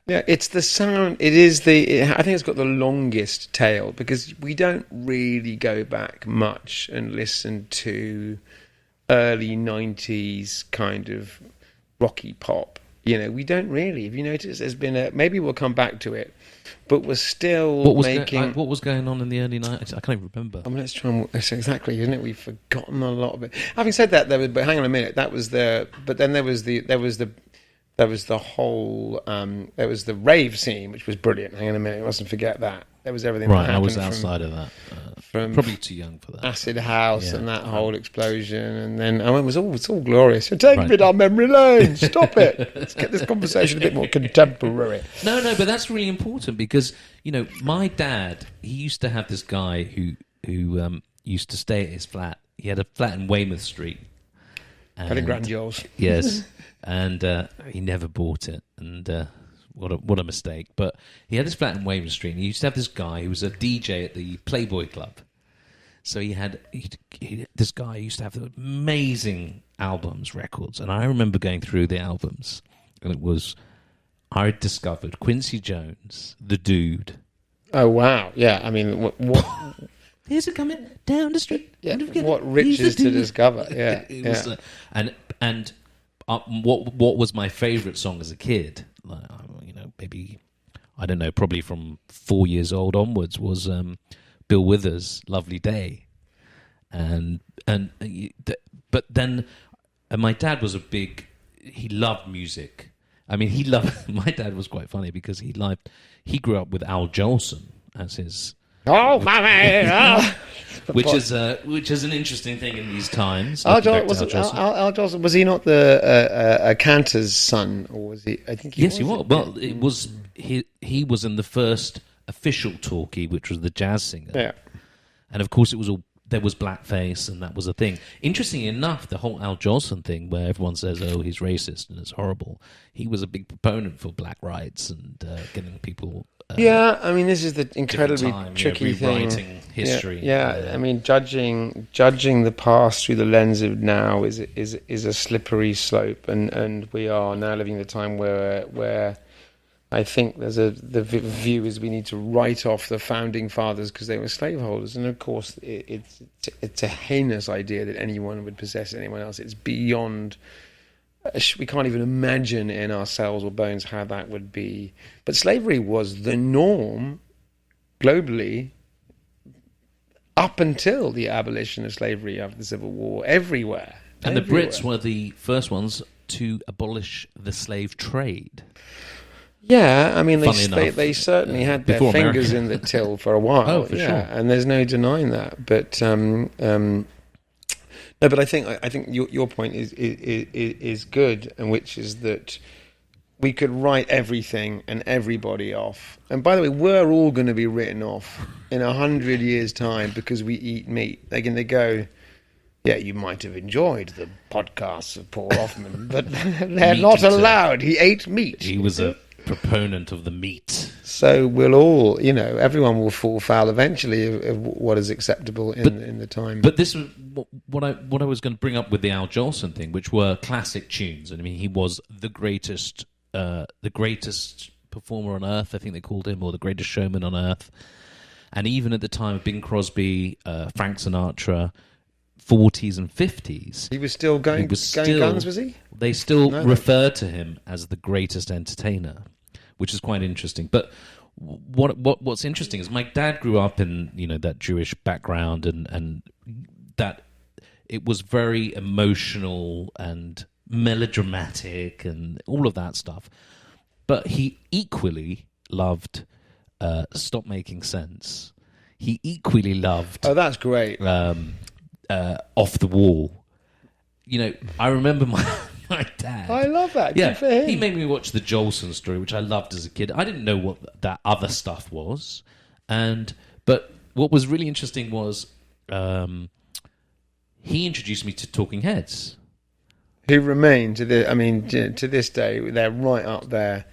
Yeah, it's the sound. I think it's got the longest tail because we don't really go back much and listen to early 90s kind of rocky pop. We don't really. If you notice, there's been maybe we'll come back to it, but we're still what was going on in the early 90s? I can't even remember. Let's try and exactly, isn't it? We've forgotten a lot of it. Having said that, but hang on a minute. But then there was the whole, there was the rave scene, which was brilliant. Hang on a minute, I mustn't forget that. There was everything. Right, I was outside of that. Probably too young for that. Acid House and that whole explosion, and then it's all glorious. You're taking me down memory lane. Stop it. Let's get this conversation a bit more contemporary. No, but that's really important because my dad, he used to have this guy who used to stay at his flat. He had a flat in Weymouth Street. Very grandiose. Yes. And he never bought it, and what a mistake. But he had his flat in Weymouth Street, and he used to have this guy who was a DJ at the Playboy Club. So this guy used to have the amazing records, and I remember going through the albums, and I discovered Quincy Jones, The Dude. Oh, wow. Yeah, I mean, what Here's it coming down the street. Yeah, what riches to discover. Yeah, it was, and what was my favourite song as a kid? Like, maybe I don't know, probably from 4 years old onwards was Bill Withers' "Lovely Day," but then my dad was he loved music. I mean, my dad was quite funny because he grew up with Al Jolson as his. Oh, mommy! Which is an interesting thing in these times. Al Jolson, was he not a cantor's son, or was he? I think he was. Yes, he was. Well, it was he was in the first official talkie, which was the jazz singer. Yeah, and of course there was blackface, and that was a thing. Interestingly enough, the whole Al Jolson thing, where everyone says, "Oh, he's racist and it's horrible," he was a big proponent for black rights and getting people. Yeah, I mean, this is the incredibly tricky thing. Rewriting history. Yeah. I mean, judging the past through the lens of now is a slippery slope, and we are now living in a time where I think the view is we need to write off the founding fathers because they were slaveholders, and of course it's a heinous idea that anyone would possess anyone else. It's beyond. We can't even imagine in our cells or bones how that would be. But slavery was the norm globally up until the abolition of slavery after the Civil War, everywhere. And the Brits were the first ones to abolish the slave trade. Yeah, I mean, they certainly had their fingers in the till for a while. Oh, for sure. And there's no denying that. But no, but I think your point is good, and which is that we could write everything and everybody off. And by the way, we're all going to be written off in 100 years' time because we eat meat. They're going to go, yeah, you might have enjoyed the podcasts of Paul Hoffman, but they're not allowed. He ate meat. He was a proponent of the meat. So we'll all, everyone will fall foul eventually of what is acceptable in the time. But this was what I was going to bring up with the Al Jolson thing, which were classic tunes. I mean, he was the greatest performer on earth, I think they called him, or the greatest showman on earth. And even at the time of Bing Crosby, Frank Sinatra, 40s and 50s, he was still going guns, was he? They still referred to him as the greatest entertainer, which is quite interesting. But what's interesting is my dad grew up in that Jewish background, and that it was very emotional and melodramatic and all of that stuff. But he equally loved Stop Making Sense. He equally loved... Oh, that's great. Off the Wall. I remember my dad... I love that. Yeah, good for him. He made me watch the Jolson Story, which I loved as a kid. I didn't know what that other stuff was. But what was really interesting was he introduced me to Talking Heads. Who remain to this day, they're right up there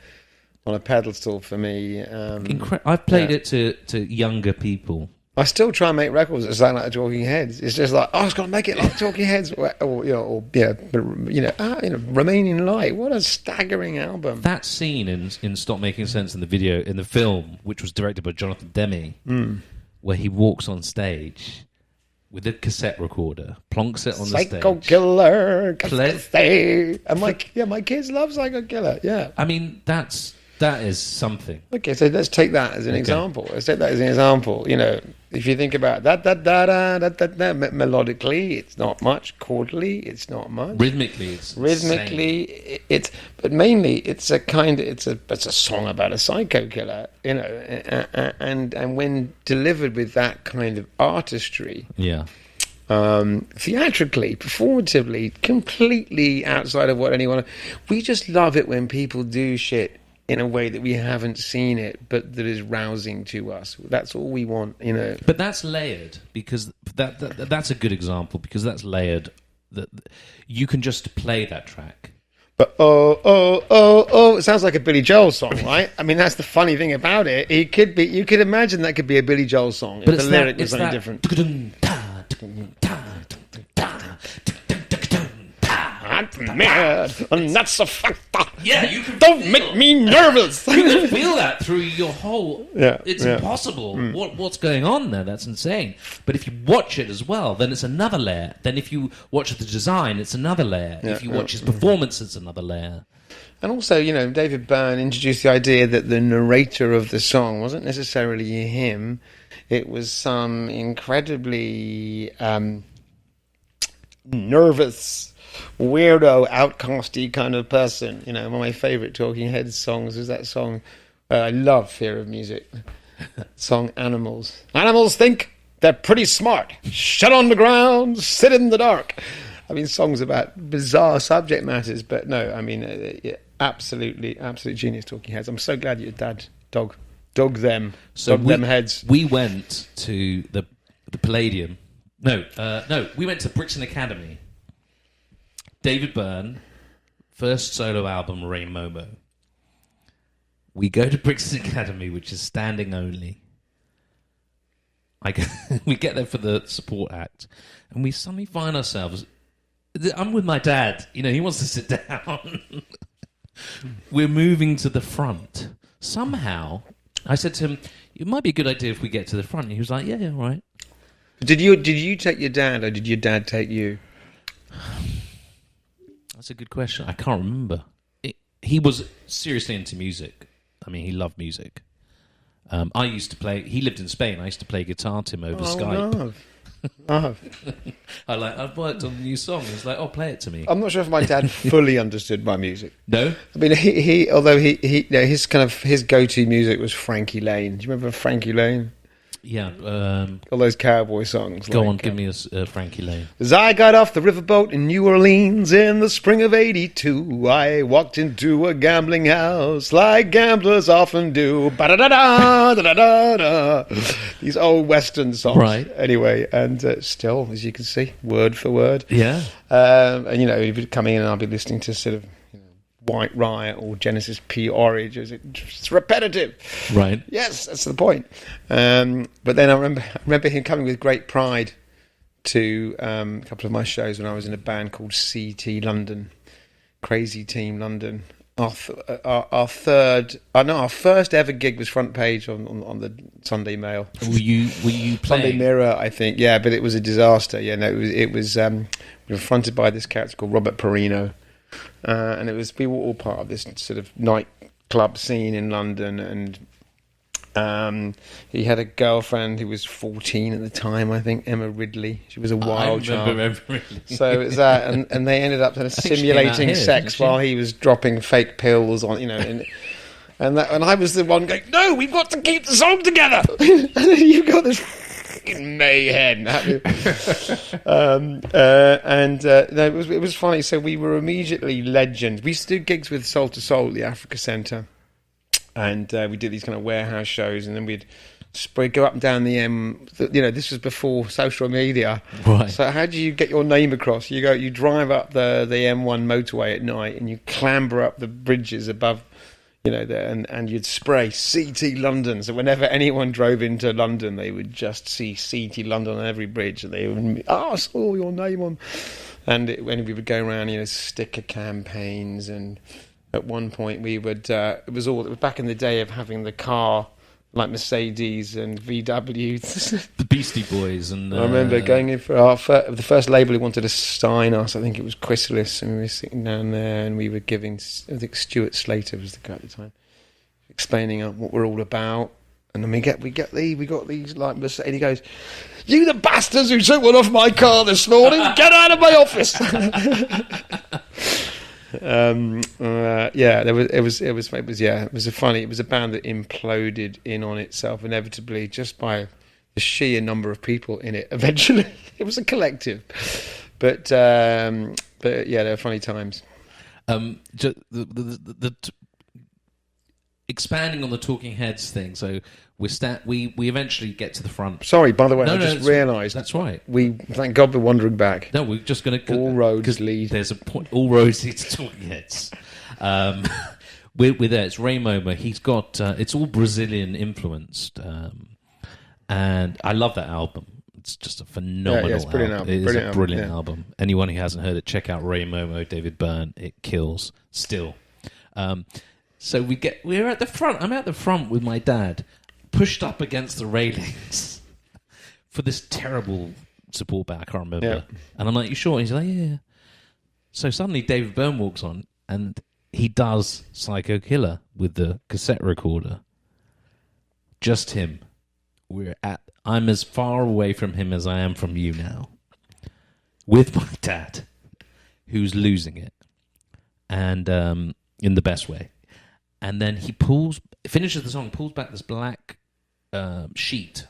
on a pedestal for me. I've played it to younger people. I still try and make records that sound like the Talking Heads. It's just like, I was going to make it like Talking Heads, Remaining Light. What a staggering album! That scene in Stop Making Sense in the film, which was directed by Jonathan Demme, where he walks on stage with a cassette recorder, plonks it on the stage. Psycho Killer, and my kids love Psycho Killer. Yeah, I mean that is something. Okay, so let's take that as an example. If you think about that, melodically, it's not much. Chordally, it's not much. Rhythmically, but mainly it's a song about a psycho killer, and when delivered with that kind of artistry, theatrically, performatively, completely outside of what anyone. We just love it when people do shit in a way that we haven't seen it, but that is rousing to us. That's all we want, But that's layered, because that's a good example, because that's layered. That you can just play that track. But it sounds like a Billy Joel song, right? I mean, that's the funny thing about it. You could imagine that could be a Billy Joel song if the lyric was something different. I'm mad, and that's a factor. Yeah, you can. Don't make me nervous. You can feel that through your whole. It's impossible. What's going on there? That's insane. But if you watch it as well, then it's another layer. Then if you watch the design, it's another layer. If you watch his performance, it's another layer. And also, David Byrne introduced the idea that the narrator of the song wasn't necessarily him. It was some incredibly nervous, weirdo, outcasty kind of person. One of my favourite Talking Heads songs is that song. I love Fear of Music. Song Animals. Animals think they're pretty smart. Shut on the ground, sit in the dark. I mean, songs about bizarre subject matters, but no, I mean, absolute genius Talking Heads. I'm so glad your dad dug them heads. We went to the Palladium. No, we went to Brixton Academy. David Byrne, first solo album, Rain Momo. We go to Brixton Academy, which is standing only. We get there for the support act, and we suddenly find ourselves... I'm with my dad. He wants to sit down. We're moving to the front. Somehow, I said to him, it might be a good idea if we get to the front. And he was like, yeah, all right. Did you take your dad, or did your dad take you? That's a good question. I can't remember. He was seriously into music. I mean, he loved music. I used to play... He lived in Spain. I used to play guitar to him over Skype. I've worked on a new song. He's like, play it to me. I'm not sure if my dad fully understood my music. No? I mean, his his go-to music was Frankie Lane. Do you remember Frankie Lane? Yeah. All those cowboy songs. Go on, give me a Frankie Lane. As I got off the riverboat in New Orleans in the spring of '82, I walked into a gambling house like gamblers often do. Ba-da-da-da, da-da-da-da. These old Western songs. Right. Anyway, and still, as you can see, word for word. Yeah. And, he'd be coming in and I'll be listening to sort of White Riot or Genesis P. Orridge. It's repetitive. Right. Yes, that's the point. But then I remember him coming with great pride to a couple of my shows when I was in a band called CT London, Crazy Team London. Our first ever gig was front page on the Sunday Mail. Were you playing? Sunday Mirror, I think. Yeah, but it was a disaster. Yeah, no, it was. We were fronted by this character called Robert Perino, and we were all part of this sort of nightclub scene in London, and he had a girlfriend who was 14 at the time, I think, Emma Ridley. She was a wild child. Emma Ridley. So it was that, and they ended up simulating sex while he was dropping fake pills on, and I was the one going, no, we've got to keep the song together. And then you've got this mayhem. No, it was funny. So we were immediately legends. We used to do gigs with Soul to Soul at the Africa Centre. And we did these kind of warehouse shows, and then we'd go up and down the M. This was before social media. Right. So how do you get your name across? You drive up the M1 motorway at night, and you clamber up the bridges above, and you'd spray CT London. So whenever anyone drove into London, they would just see CT London on every bridge, and they would, I saw your name on. And when we would go around, sticker campaigns and. At one point, we would. It was back in the day of having the car like Mercedes and VW. The Beastie Boys, and I remember going in for the first label who wanted to sign us. I think it was Chrysalis, and we were sitting down there, and we were giving. I think Stuart Slater was the guy at the time, explaining what we're all about. And then we got these like Mercedes. And he goes, "You the bastards who took one off my car this morning, get out of my office." It was a band that imploded in on itself inevitably just by the sheer number of people in it. Eventually, it was a collective, but yeah, there were funny times. Expanding on the Talking Heads thing, so we eventually get to the front. Sorry, by the way, I just realised. That's right. Thank God we're wandering back. No, we're just going to... All roads lead. There's a point. All roads lead to Talking Heads. We're there. It's Ray Momo. He's got... it's all Brazilian influenced. And I love that album. It's just a phenomenal it's a brilliant album. It is a brilliant album. Anyone who hasn't heard it, check out Ray Momo, David Byrne. It kills still. So we're at the front. I'm at the front with my dad, pushed up against the railings for this terrible support band. I can't remember. Yeah. And I'm like, "You sure?" He's like, "Yeah." So suddenly David Byrne walks on, and he does Psycho Killer with the cassette recorder. Just him. I'm as far away from him as I am from you now, with my dad, who's losing it, and in the best way. And then he finishes the song, pulls back this black sheet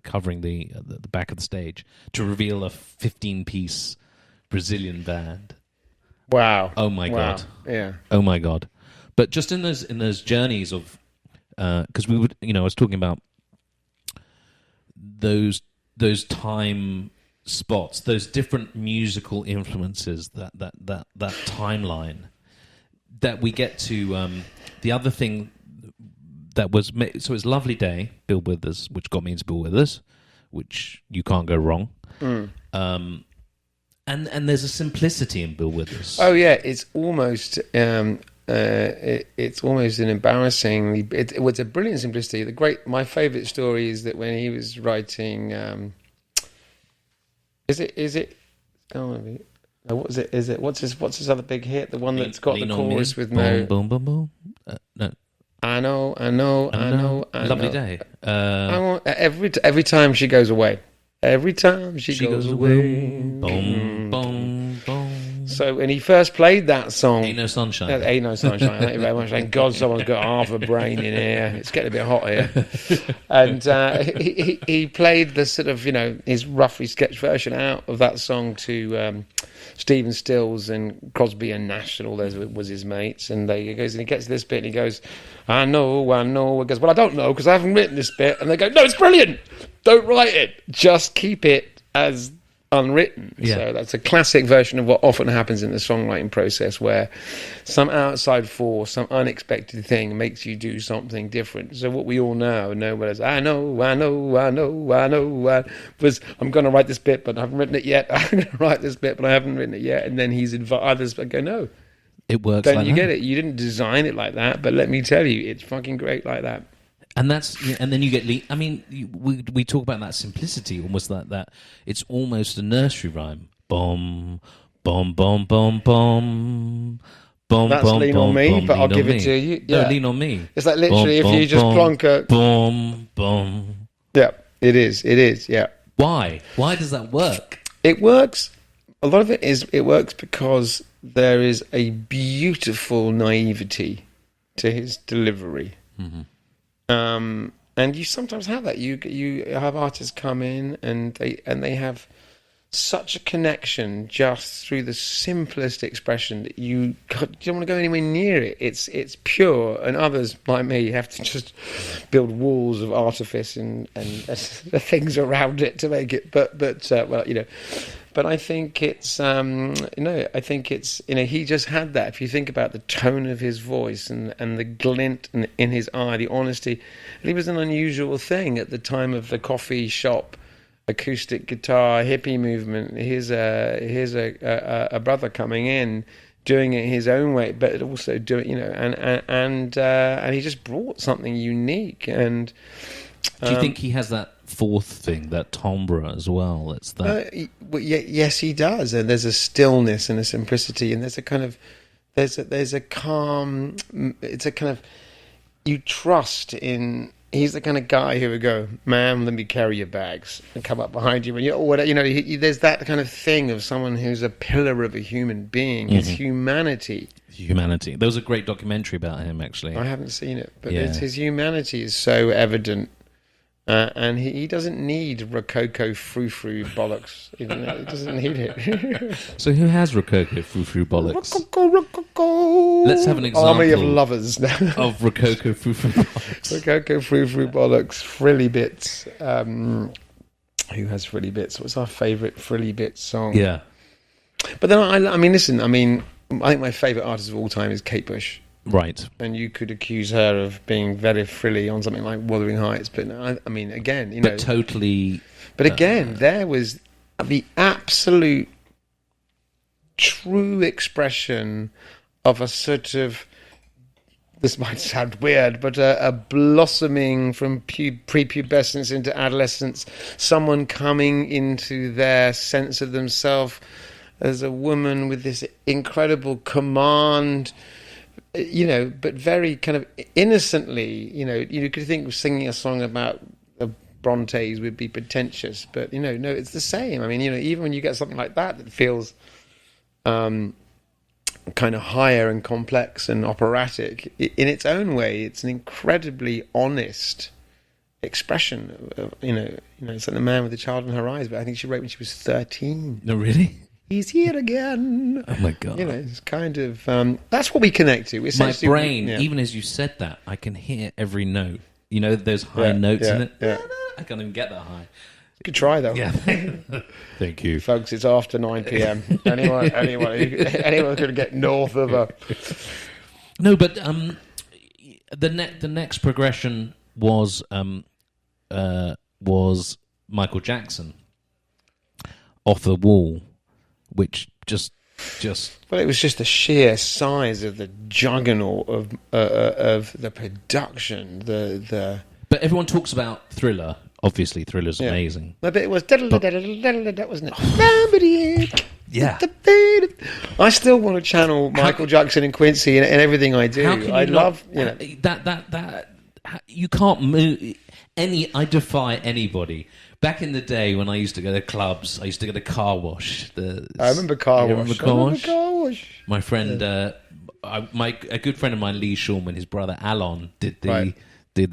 covering the back of the stage to reveal a 15-piece Brazilian band. Wow! Oh my God! Yeah! Oh my God! But just in those journeys of, because we would, I was talking about those time spots, those different musical influences, that timeline. That we get to the other thing that was... So it's Lovely Day, Bill Withers, which got me into Bill Withers, which you can't go wrong. And there's a simplicity in Bill Withers. Oh, yeah, it's almost... it's almost an embarrassing... It's a brilliant simplicity. My favourite story is that when he was writing... Is it... what was it? Is it what's his other big hit? The one that's got the chorus with no. Boom, boom, boom. No. I know. Lovely Day. Every time she goes away. Every time she goes away. Boom, boom, boom. So when he first played that song, Ain't No Sunshine. Ain't No Sunshine. Thank you very much. Thank God someone's got half a brain in here. It's getting a bit hot here. And he played the sort of his roughly sketched version out of that song to Stephen Stills and Crosby and Nash and all those was his mates. And he goes and he gets to this bit and he goes, I know. He goes, well, I don't know because I haven't written this bit. And they go, no, it's brilliant. Don't write it. Just keep it as unwritten. Yeah. So that's a classic version of what often happens in the songwriting process, where some outside force, some unexpected thing makes you do something different. So what we all know was, I'm going to write this bit, but I haven't written it yet. I'm going to write this bit, but I haven't written it yet. And then he's others go, no. It works Don't like you that. get it? You didn't design it like that, but let me tell you, it's fucking great like that. And then you get. I mean, we talk about that simplicity, almost like that. It's almost a nursery rhyme. Bom, bom, bom, bom, bom. Bom, That's bom, Lean bom, on Me, bom, but I'll lean give on it me. to you. Yeah. No, Lean on Me. It's like literally Bom, if you just bom, plonk a... Bom, bom. Yeah, it is, yeah. Why? Why does that work? It works. A lot of it works because there is a beautiful naivety to his delivery. Mm-hmm. And you sometimes have that. You have artists come in and they have such a connection just through the simplest expression that you don't want to go anywhere near it. It's pure, and others like me have to just build walls of artifice and things around it to make it. But well, you know. But I think it's I think it's he just had that. If you think about the tone of his voice and the glint in his eye, the honesty, and it was an unusual thing at the time of the coffee shop acoustic guitar hippie movement. Here's a brother coming in, doing it his own way, but also doing and he just brought something unique. And do you think he has that fourth thing, that timbre as well? It's that. Yes, he does. And there's a stillness and a simplicity, and there's a kind of there's a calm. It's a kind of you trust in. He's the kind of guy who would go, "Ma'am, let me carry your bags," and come up behind you, and there's that kind of thing of someone who's a pillar of a human being. His humanity. Humanity. There was a great documentary about him, actually. I haven't seen it, but his humanity is so evident. And he doesn't need Rococo frou-frou bollocks. He doesn't need it. So who has Rococo frou-frou bollocks? Rococo. Let's have an example. Army of lovers now. Of Rococo frou-frou bollocks. Rococo frou-frou bollocks, frilly bits. Who has frilly bits? What's our favourite frilly bits song? Yeah. But then, I think my favourite artist of all time is Kate Bush. Right. And you could accuse her of being very frilly on something like Wuthering Heights, but again, But totally. But again, there was the absolute true expression of a sort of, this might sound weird, but a blossoming from prepubescence into adolescence, someone coming into their sense of themselves as a woman with this incredible command, but very kind of innocently, you could think singing a song about the Brontes would be pretentious, but, no, it's the same. I mean, even when you get something like that feels kind of higher and complex and operatic, in its own way, it's an incredibly honest expression of, it's like the man with the child in her eyes, but I think she wrote when she was 13. No, really? He's here again. Oh my God. It's kind of that's what we connect to. My brain, even as you said that, I can hear every note. Those high notes in it. Yeah. I can't even get that high. Good try though. Yeah. Thank you, folks. It's after 9 p.m. anyone could get north of a. No, but the next progression was Michael Jackson, Off the Wall, which just. Well, it was just the sheer size of the juggernaut of the production. But everyone talks about Thriller. Obviously, Thriller's amazing. But it was that wasn't it? Yeah. I still want to channel Michael Jackson and Quincy in everything I do. I love that. You can't move I defy anybody. Back in the day when I used to go to clubs, I used to go to Car Wash. I remember Car Wash. My friend, a good friend of mine, Lee Shulman, his brother Alon, did the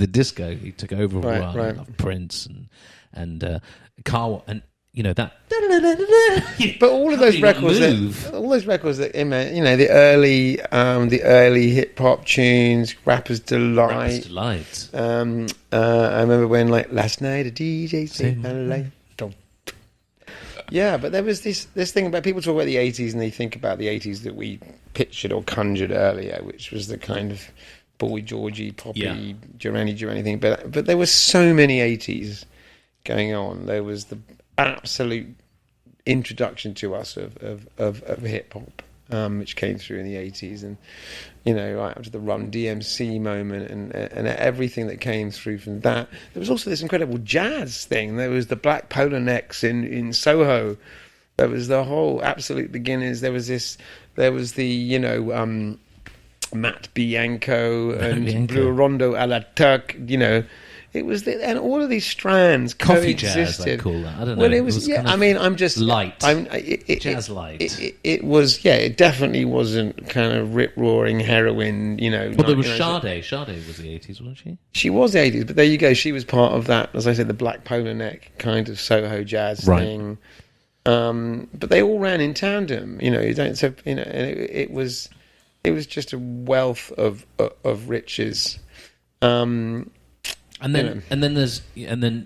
disco. He took over for a while. I love Prince and Car Wash, and that. But all of those records, the early hip hop tunes, Rapper's Delight. I remember when last night a DJ saved my life. Yeah, but there was this thing about people talk about the 80s and they think about the 80s that we pictured or conjured earlier, which was the kind of Boy Georgie, Poppy, Durani thing. But there were so many 80s going on. There was the absolute introduction to us of hip hop, which came through in the 80s, and right up to the Run DMC moment and everything that came through from that. There was also this incredible jazz thing. There was the Black Polo Necks in Soho. There was the whole absolute beginners. There was the Matt Bianco and Blue Rondo a la Turk. It was and all of these strands coffee coexisted. jazz, I call that. I don't know. Well, it was yeah. I'm just light. Jazz light. It was It definitely wasn't kind of rip roaring heroin. Well, there was Sade. Sade was the 80s, wasn't she? She was the 80s, but there you go. She was part of that, as I said, the Black Polo Neck kind of Soho jazz thing. But they all ran in tandem. It was just a wealth of riches. And then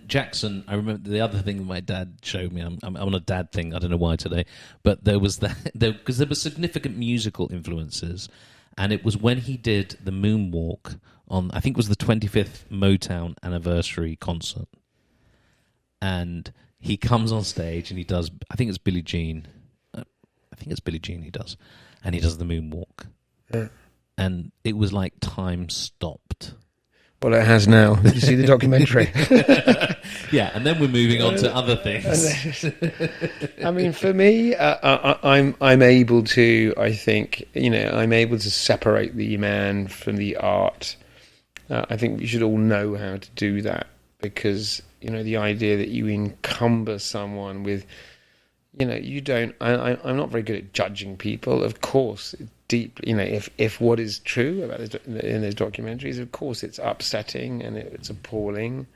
Jackson. I remember the other thing my dad showed me. I'm on a dad thing. I don't know why today, but there was because there were significant musical influences, and it was when he did the Moonwalk on. I think it was the 25th Motown anniversary concert, and he comes on stage and he does. I think it's Billie Jean. He does, and he does the Moonwalk, and it was like time stopped. Well, it has now. Did you see the documentary? Yeah, and then we're moving on to other things. I mean, for me, I'm able to. I think I'm able to separate the man from the art. I think we should all know how to do that, because the idea that you encumber someone with, you don't. I'm not very good at judging people. Of course, deeply, if what is true about in those documentaries, of course, it's upsetting and it's appalling.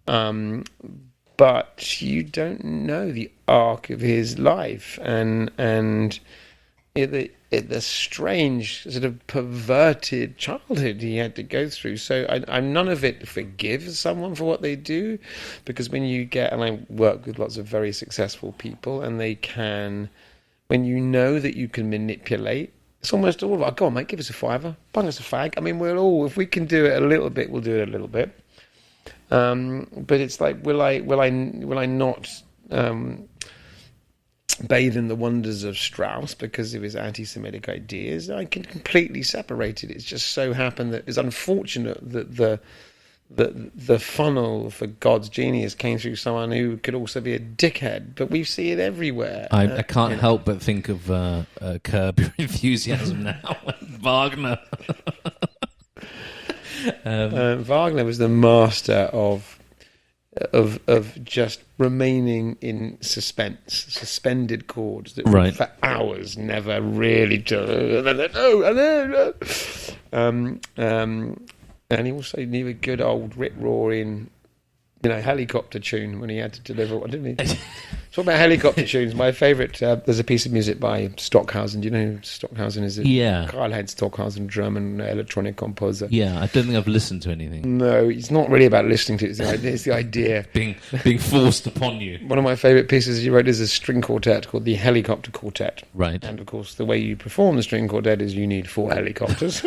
But you don't know the arc of his life and the strange sort of perverted childhood he had to go through. So I'm none of it forgives someone for what they do, because when you get, and I work with lots of very successful people, and when you know that you can manipulate. It's almost all about, go on, mate, give us a fiver, bung us a fag. I mean, if we can do it a little bit, we'll do it a little bit. But it's like, will I not bathe in the wonders of Strauss because of his anti-Semitic ideas? I can completely separate it. It's just so happened that it's unfortunate that the funnel for God's genius came through someone who could also be a dickhead, but we see it everywhere. I can't help but think of Curb Your Enthusiasm now. Wagner. Wagner was the master of just remaining in suspense, suspended chords that right. for hours never really do. And he also knew a good old rip-roaring, helicopter tune when he had to deliver one, didn't he? Talk about helicopter tunes. My favourite, there's a piece of music by Stockhausen. Do you know who Stockhausen is? Yeah. Karl-Heinz Stockhausen, German electronic composer. Yeah, I don't think I've listened to anything. No, it's not really about listening to it. It's the idea. being forced upon you. One of my favourite pieces he wrote is a string quartet called the Helicopter Quartet. Right. And, of course, the way you perform the string quartet is you need 4 helicopters.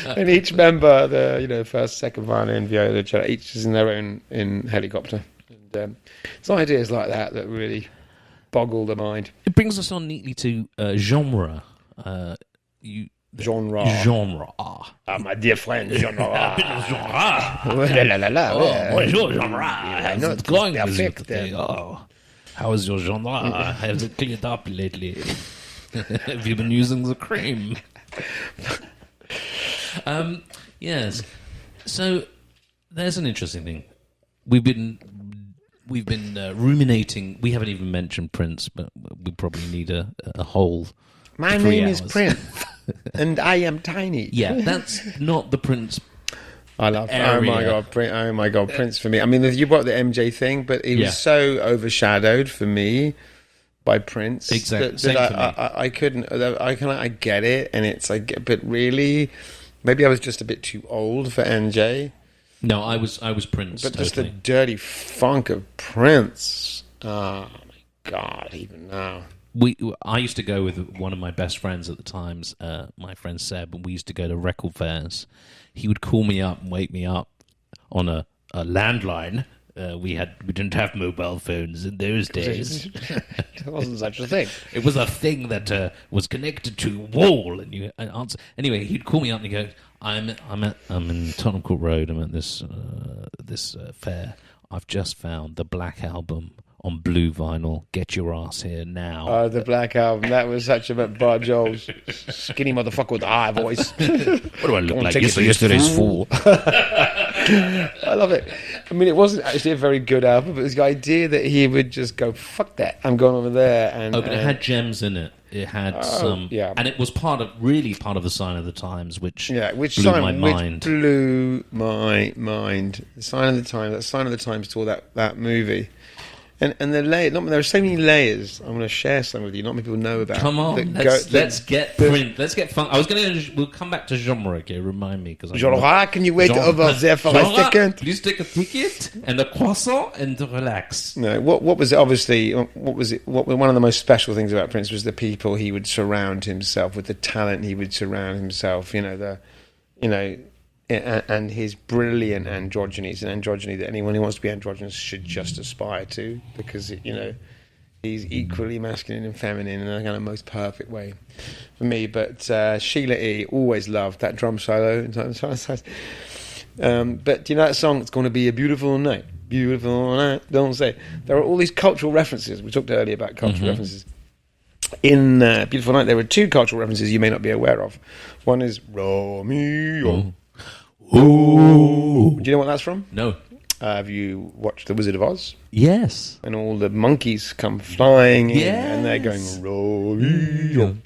And each member, the first, second violin, viola, cello, each is in their own helicopter. And it's ideas like that really boggle the mind. It brings us on neatly to genre. Genre. My dear friend, genre. Bonjour, genre. How's it going? How is your genre? Has it cleared up lately? Have you been using the cream? Yes. So there's an interesting thing. We've been ruminating. We haven't even mentioned Prince, but we probably need a whole. My name is Prince, and I am tiny. Yeah, that's not the Prince. I love. Area. Oh my God, Prince for me. I mean, you brought the MJ thing, but he was so overshadowed for me by Prince. Exactly. That I couldn't. I get it, and it's like, but really. Maybe I was just a bit too old for NJ. No, I was Prince. But totally. just the dirty funk of Prince. Oh, my God, even now. I used to go with one of my best friends at the times, my friend Seb, and we used to go to record fairs. He would call me up and wake me up on a landline. We didn't have mobile phones in those days. There wasn't such a thing. It was a thing that was connected to a wall, and you answer. Anyway, he'd call me up and he'd go, I'm in Tottenham Court Road. I'm at this fair. I've just found the Black Album on blue vinyl. Get your ass here now. Oh, the Black Album. That was such a Bar Joel's skinny motherfucker with a high voice. What do I look like? Yesterday's fool. I love it. I mean, it wasn't actually a very good album, but it was the idea that he would just go, fuck that, I'm going over there. But it had gems in it. It had some... Yeah. And it was part of the sign of the times, which blew my mind. Which blew my mind. The Sign of the Times. That Sign of the Times tour, that movie. And the layer, there are so many layers. I'm going to share some with you. Not many people know about. Come on, let's get print. Let's get fun. We'll come back to genre. Okay, remind me because genre. Can you wait over there for a second? Please take a ticket and a croissant and relax. No, what was it? Obviously, one of the most special things about Prince was the people he would surround himself with, the talent he would surround himself. And his brilliant androgyny. An androgyny that anyone who wants to be androgynous should just aspire to, because he's equally masculine and feminine in a kind of most perfect way for me. But Sheila E. always loved that drum solo. But you know that song, It's Going to Be a Beautiful Night. Beautiful night, don't say. There are all these cultural references. We talked earlier about cultural references. In Beautiful Night, there were two cultural references you may not be aware of. One is Romeo. Ooh. Do you know what that's from? No. Have you watched The Wizard of Oz? Yes. And all the monkeys come flying in, and they're going, Romeo.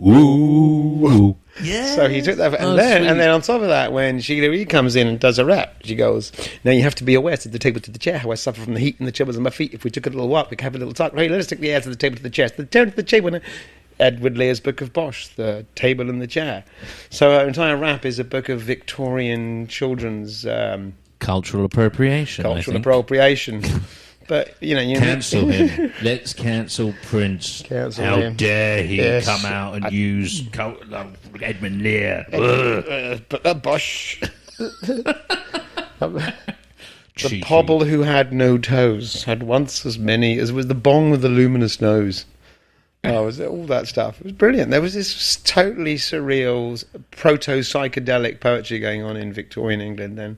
Ooh. Yes. So he took that, and then on top of that, when Sheila E. comes in and does a rap, she goes, "Now you have to be aware to the table to the chair, how I suffer from the heat and the chills on my feet. If we took a little walk, we could have a little talk. Hey, let us take the air to the table to the chair. The turn to the chair." Edward Lear's Book of Bosch, The Table and the Chair. So our entire rap is a book of Victorian children's... cultural appropriation, But, you cancel him. Let's cancel Prince. How dare he come out and use Edmund Lear. Bosch. The pobble who had no toes had once as many as was the bong with the luminous nose. Oh, was it all that stuff? It was brilliant. There was this totally surreal, proto-psychedelic poetry going on in Victorian England then.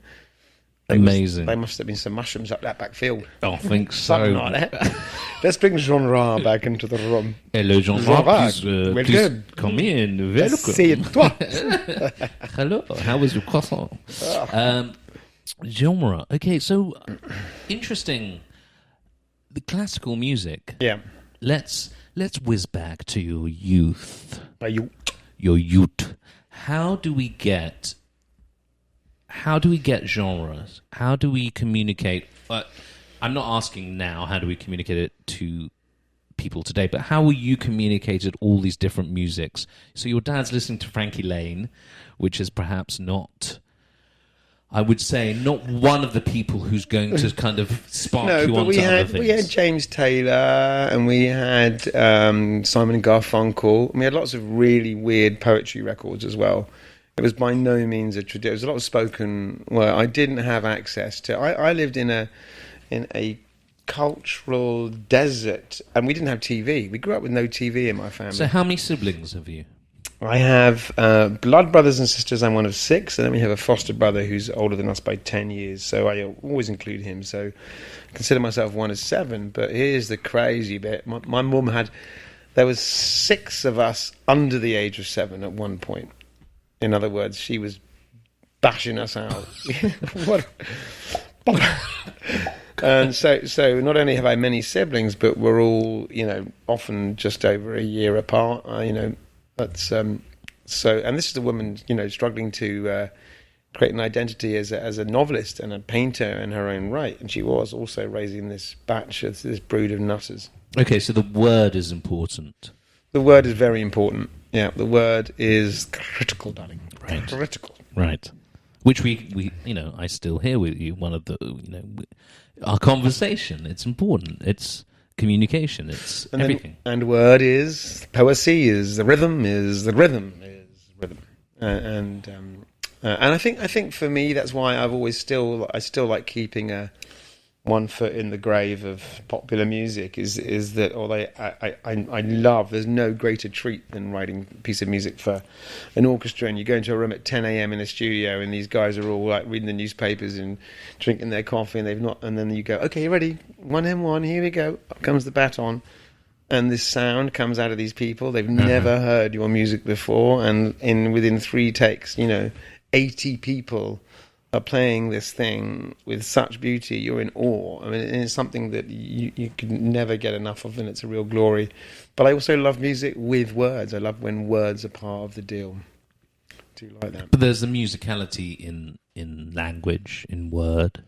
Amazing. They must have been some mushrooms up that back field. I think so. Something like that. Let's bring genre back into the room. Hello, genre. Please come in. Welcome. C'est toi. Hello. How was your croissant? Genre. Okay, so interesting. The classical music. Yeah. Let's whiz back to your youth. Your youth. How do we get genres? How do we communicate? I'm not asking now, how do we communicate it to people today, but how will you communicate all these different musics? So your dad's listening to Frankie Lane, which is perhaps not... I would say not one of the people who's going to kind of spark you onto other things. We had James Taylor, and we had Simon and Garfunkel, and we had lots of really weird poetry records as well. It was by no means a tradition. There was a lot of spoken word. I didn't have access to. I lived in a cultural desert, and we didn't have TV. We grew up with no TV in my family. So how many siblings have you? I have blood brothers and sisters. I'm one of 6, and then we have a foster brother who's older than us by 10 years, so I always include him. So I consider myself one of 7, but here's the crazy bit. My mum there was 6 of us under the age of 7 at one point. In other words, she was bashing us out. And so not only have I many siblings, but we're all, often just over a year apart, That's and this is a woman, struggling to create an identity as a novelist and a painter in her own right, and she was also raising this batch of this brood of nutters. Okay, so the word is important. The word is very important. Yeah, the word is critical, darling. Right. Critical. Right. Which we I still hear with you. One of the our conversation. It's important. It's communication. It's and everything. And word is poesy, is the rhythm, is rhythm. And I think for me that's why I still like keeping one foot in the grave of popular music is that although I love, there's no greater treat than writing a piece of music for an orchestra, and you go into a room at 10 a.m. in a studio and these guys are all like reading the newspapers and drinking their coffee and then you go, okay, you ready, 1M1, here we go, up comes the baton, and this sound comes out of these people, they've never heard your music before, and within 3 takes, 80 people are playing this thing with such beauty, you're in awe. I mean, it's something that you can never get enough of, and it's a real glory. But I also love music with words. I love when words are part of the deal. I do like that. But there's the musicality in language, in word.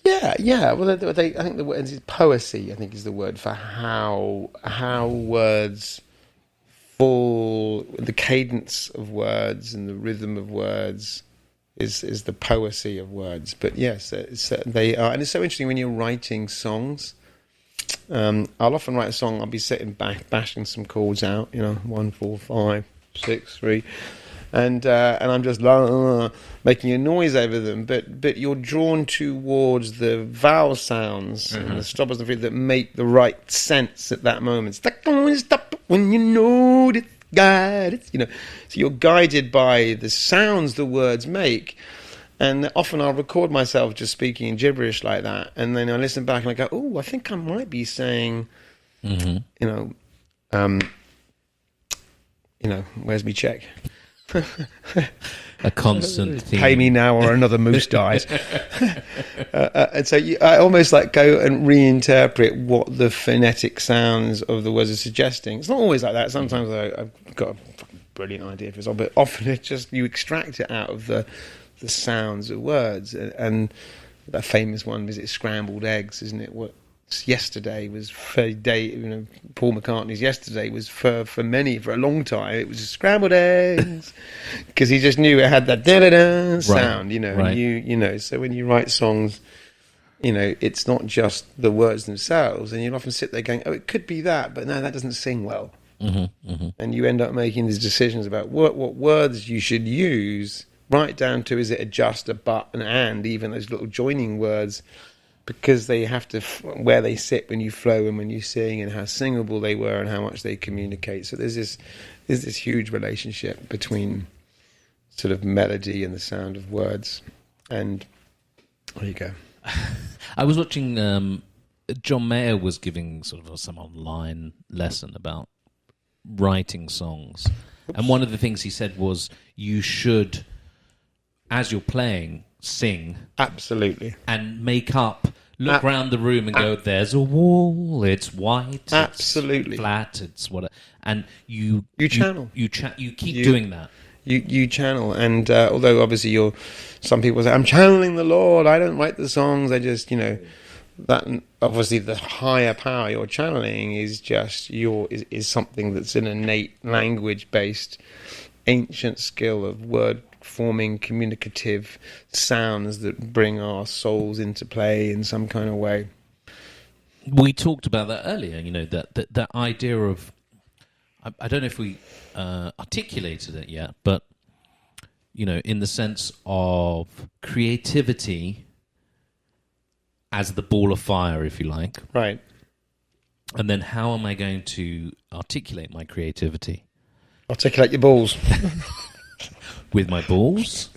Yeah. Well, I think the word is poesy. I think is the word for how words fall, the cadence of words and the rhythm of words. Is the poesy of words. But yes, they are, and it's so interesting when you're writing songs. I'll often write a song. I'll be sitting back, bashing some chords out, 1, 4, 5, 6, 3, and I'm just making a noise over them. But you're drawn towards the vowel sounds and the stoppers and the that make the right sense at that moment. Stop when you know it. So you're guided by the sounds the words make, and often I'll record myself just speaking in gibberish like that, and then I listen back and I go, oh, I think I might be saying, where's me check? A constant theme. Pay me now or another moose dies. And so I almost like go and reinterpret what the phonetic sounds of the words are suggesting. It's not always like that. Sometimes I've got a fucking brilliant idea for a song, but often it's just you extract it out of the sounds of words. And that famous one, is it scrambled eggs, isn't it? What yesterday was for Paul McCartney's yesterday was for a long time it was scrambled eggs, because he just knew it had that da-da-da sound, right. And so when you write songs, it's not just the words themselves, and you'll often sit there going, oh, it could be that, but no, that doesn't sing well. And you end up making these decisions about what words you should use, right down to is it a just, a but, an and, even those little joining words, because they have to where they sit when you flow and when you sing, and how singable they were and how much they communicate. So there's this huge relationship between sort of melody and the sound of words. And there you go. I was watching John Mayer was giving sort of some online lesson about writing songs. Oops. And one of the things he said was you should, as you're playing, sing. Absolutely. And look around the room and go, there's a wall, it's white, absolutely, it's flat, it's what, and you channel. You keep doing that. You channel, and although obviously some people say, I'm channeling the Lord, I don't write the songs, I just, that obviously the higher power you're channeling is just is something that's an innate language-based ancient skill of word forming communicative sounds that bring our souls into play in some kind of way. We talked about that earlier, that idea of, I don't know if we articulated it yet, but in the sense of creativity as the ball of fire, if you like. Right. And then how am I going to articulate my creativity? Articulate your balls. With my balls.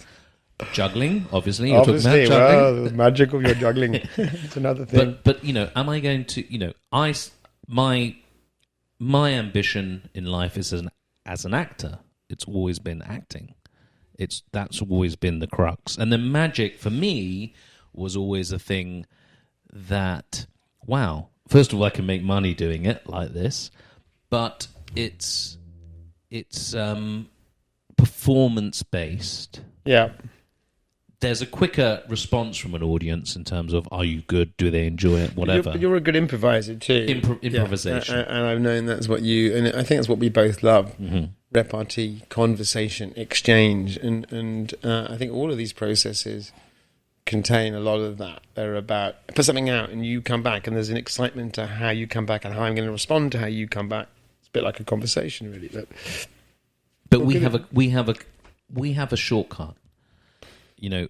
Juggling, obviously. You're talking about juggling. Well, the magic of your juggling. It's another thing. But am I going to, my ambition in life is as an actor. It's always been acting. That's always been the crux. And the magic for me was always a thing that, wow, first of all, I can make money doing it like this, but it's performance-based. Yeah. There's a quicker response from an audience in terms of, are you good? Do they enjoy it? Whatever. You're a good improviser too. Improvisation. Yeah. And I've known that's what and I think that's what we both love. Mm-hmm. Repartee, conversation, exchange. And I think all of these processes contain a lot of that. They're about put something out and you come back, and there's an excitement to how you come back and how I'm going to respond to how you come back. It's a bit like a conversation, really. But we have a shortcut. You know,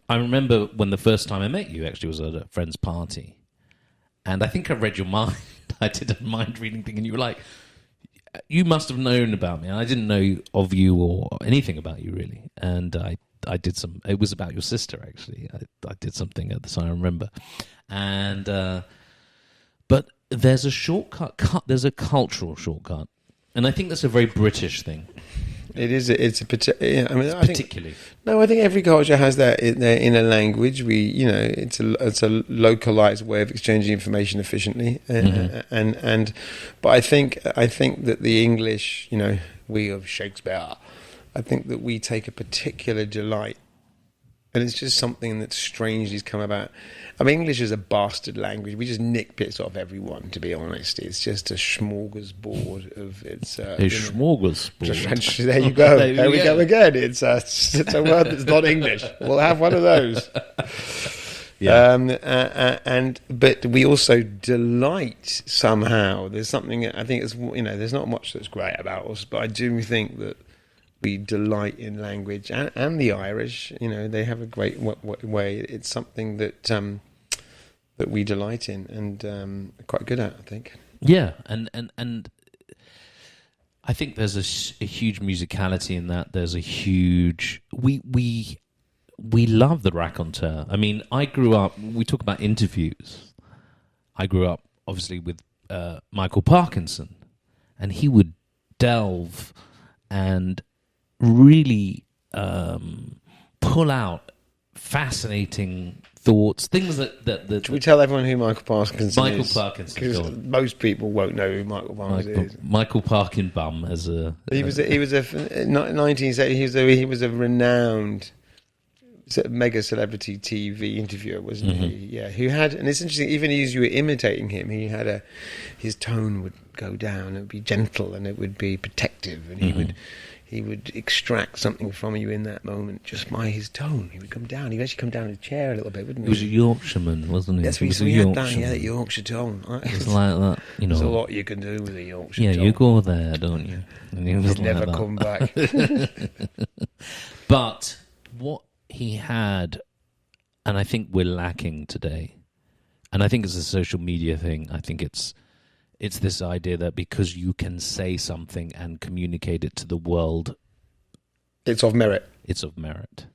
I remember when the first time I met you actually was at a friend's party, and I think I read your mind. I did a mind reading thing, and you were like, you must have known about me. And I didn't know of you or anything about you, really. And I did some, it was about your sister, actually. I did something at the time, I remember. And, but there's a shortcut, there's a cultural shortcut. And I think that's a very British thing. It is. It's a particular. I mean, particularly. I think every culture has their inner language. It's a localized way of exchanging information efficiently. But I think that the English, we of Shakespeare, I think that we take a particular delight, and it's just something that strangely has come about. I mean, English is a bastard language. We just nick bits off everyone, to be honest. It's just a smorgasbord of its... smorgasbord. There you go. There we go again. It's a word that's not English. We'll have one of those. Yeah. But we also delight somehow. There's something, I think it's, there's not much that's great about us, but I do think that we delight in language, and the Irish, they have a great way. It's something that that we delight in and are quite good at, I think. Yeah, and I think there's a huge musicality in that. There's a huge we love the raconteur. I mean, I grew up. We talk about interviews. I grew up obviously with Michael Parkinson, and he would delve and really pull out fascinating thoughts, things that Should we tell everyone who Michael Parkinson is? Michael Parkinson, because most people won't know who Michael Parkinson is. Michael Parkinbum as a he was a 1970s. He was a renowned mega celebrity TV interviewer, wasn't he? Yeah, who had, and it's interesting. Even as you were imitating him, he had his tone would go down. It would be gentle and it would be protective, and he would extract something from you in that moment just by his tone. He would come down. He would actually come down in a chair a little bit, wouldn't he? He was a Yorkshireman, wasn't he? That's what he had. That Yorkshire tone. It's like that, There's a lot you can do with a Yorkshire tone. Yeah, you go there, don't you? And he was never come back. But what he had, and I think we're lacking today, and I think it's a social media thing. I think it's this idea that because you can say something and communicate it to the world, it's of merit. It's of merit.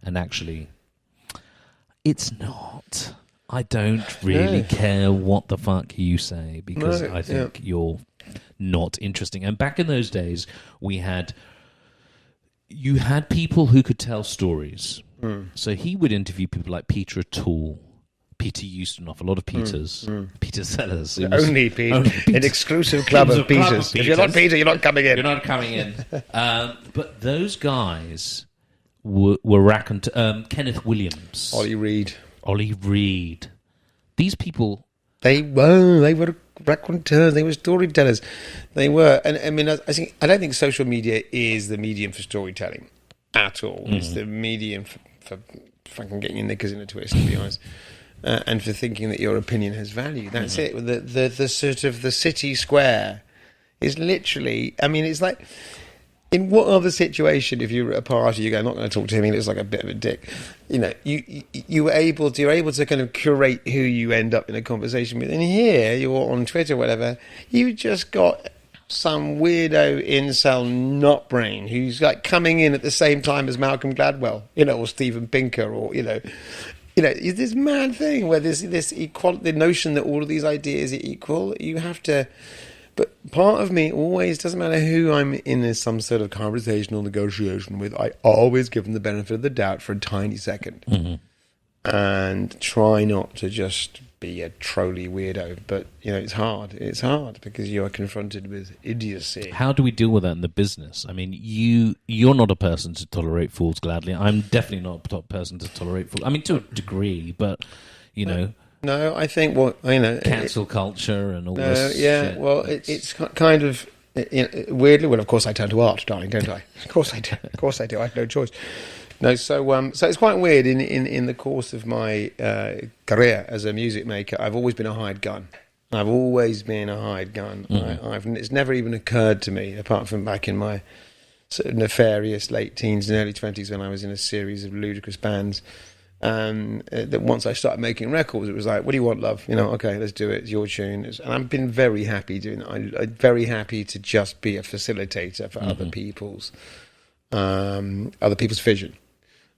And actually, it's not. I don't really care what the fuck you say, because I think you're not interesting. And back in those days, you had people who could tell stories. So he would interview people like Peter O'Toole, Peter Ustinov, a lot of Peters, Peter Sellers. Only Peter. An exclusive club of Peters. If you're not Peter, you're not coming in. You're not coming in. But those guys were Kenneth Williams. Ollie Reed. These people... They were raconteurs. They were storytellers. They were... And I mean, I don't think social media is the medium for storytelling at all. It's the medium for fucking getting your knickers in a twist, to be honest. And for thinking that your opinion has value. That's it. The sort of the city square is literally... I mean, it's like... In what other situation, if you're at a party, you go, I'm not going to talk to him, he looks like a bit of a dick. You're able to kind of curate who you end up in a conversation with. And here, you're on Twitter or whatever, you just got some weirdo incel not brain who's like coming in at the same time as Malcolm Gladwell, or Steven Pinker, or, this mad thing where there's this equality, the notion that all of these ideas are equal. You have to... But part of me always, doesn't matter who I'm in some sort of conversational negotiation with, I always give them the benefit of the doubt for a tiny second. And try not to just be a trolly weirdo. But, it's hard. It's hard because you are confronted with idiocy. How do we deal with that in the business? I mean, you're not a person to tolerate fools gladly. I'm definitely not a person to tolerate fools. I mean, to a degree, but, No, I think cancel culture and all this. Yeah, shit. well, it's kind of weirdly. Well, of course, I turn to art, darling, don't I? Of course I do. I have no choice. No, so it's quite weird. In the course of my career as a music maker, I've always been a hired gun. I've always been a hired gun. It's never even occurred to me, apart from back in my sort of nefarious late teens and early 20s when I was in a series of ludicrous bands. That once I started making records, it was like, what do you want, love? Okay, let's do it. It's your tune. And I've been very happy doing that. I'm very happy to just be a facilitator for other people's vision,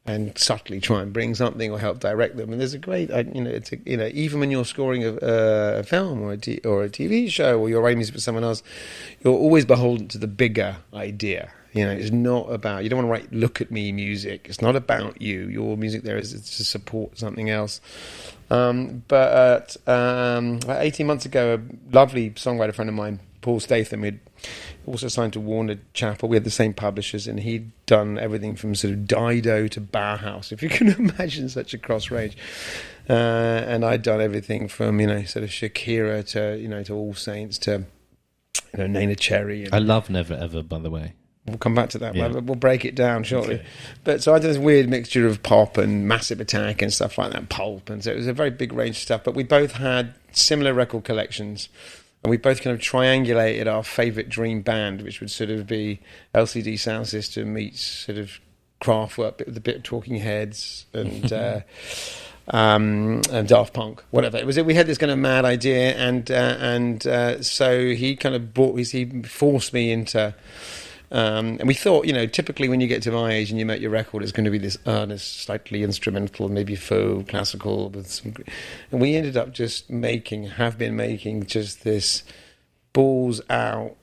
and subtly try and bring something or help direct them. And there's a great, even when you're scoring a film or a TV show, or you're writing music for someone else, you're always beholden to the bigger idea. It's not about, you don't want to write look at me music. It's not about you. Your music there is to support something else. But about 18 months ago, a lovely songwriter friend of mine, Paul Statham, had also signed to Warner Chappell. We had the same publishers, and he'd done everything from sort of Dido to Bauhaus, if you can imagine such a cross range. And I'd done everything from sort of Shakira to All Saints to Nena Cherry. I love Never Ever, by the way. We'll come back to that. Yeah. We'll break it down shortly. Okay. But so I did this weird mixture of pop and Massive Attack and stuff like that, pulp, and so it was a very big range of stuff. But we both had similar record collections, and we both kind of triangulated our favourite dream band, which would sort of be LCD Sound System meets sort of Kraftwerk with a bit of Talking Heads and Daft Punk, whatever it was. We had this kind of mad idea, and so he kind of he forced me into. And we thought, typically when you get to my age and you make your record, it's going to be this earnest, slightly instrumental, maybe faux, classical, with some. And we ended up have been making just this balls out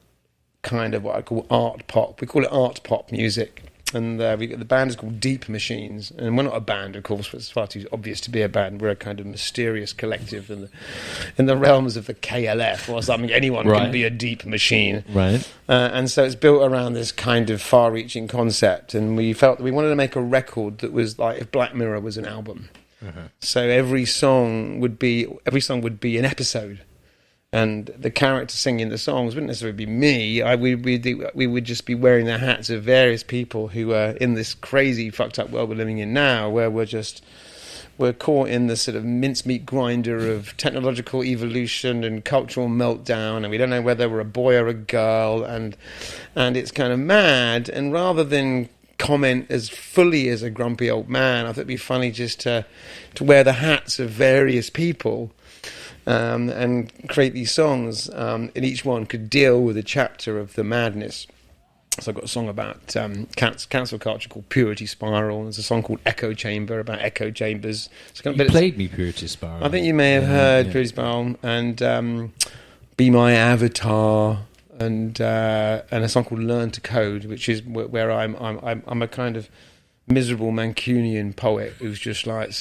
kind of what I call art pop. We call it art pop music. And the band is called Deep Machines, and we're not a band, of course, but it's far too obvious to be a band. We're a kind of mysterious collective in the realms of the KLF, or something. Anyone can be a deep machine, right? And so it's built around this kind of far-reaching concept. And we felt that we wanted to make a record that was like if Black Mirror was an album. So every song would be an episode. And the character singing the songs wouldn't necessarily be me. We would just be wearing the hats of various people who are in this crazy, fucked up world we're living in now, where we're caught in the sort of mincemeat grinder of technological evolution and cultural meltdown, and we don't know whether we're a boy or a girl, and it's kind of mad. And rather than comment as fully as a grumpy old man, I thought it'd be funny just to wear the hats of various people. And create these songs, and each one could deal with a chapter of the madness. So I've got a song about cancel culture called Purity Spiral. There's a song called Echo Chamber about echo chambers. You played me Purity Spiral. I think you may have heard Purity Spiral, and Be My Avatar, and a song called Learn to Code, which is where I'm a kind of miserable Mancunian poet who's just like...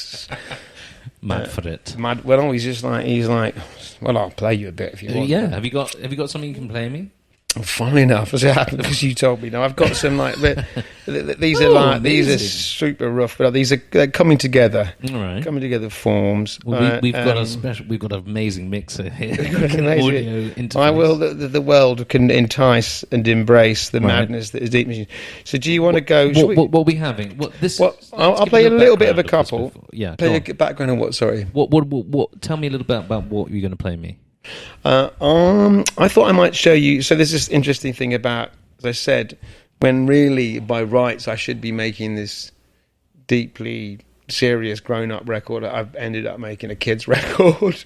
Mad for it. Well, he's like, well, I'll play you a bit if you want. Yeah, have you got something you can play me? Funnily enough, as it happened, because you told me. Now I've got some these are super rough, but they're coming together. All right, coming together forms. Well, we've got an amazing mixer here. Audio interface. The world can entice and embrace the madness that is Deep Machine. So, do you want to go? What are we having? I'll play a little bit of a couple. Yeah, play a background on what? Sorry. What? Tell me a little bit about what you're going to play me. I thought I might show you. So there's this interesting thing about, as I said, when really by rights I should be making this deeply serious grown-up record. I've ended up making a kids' record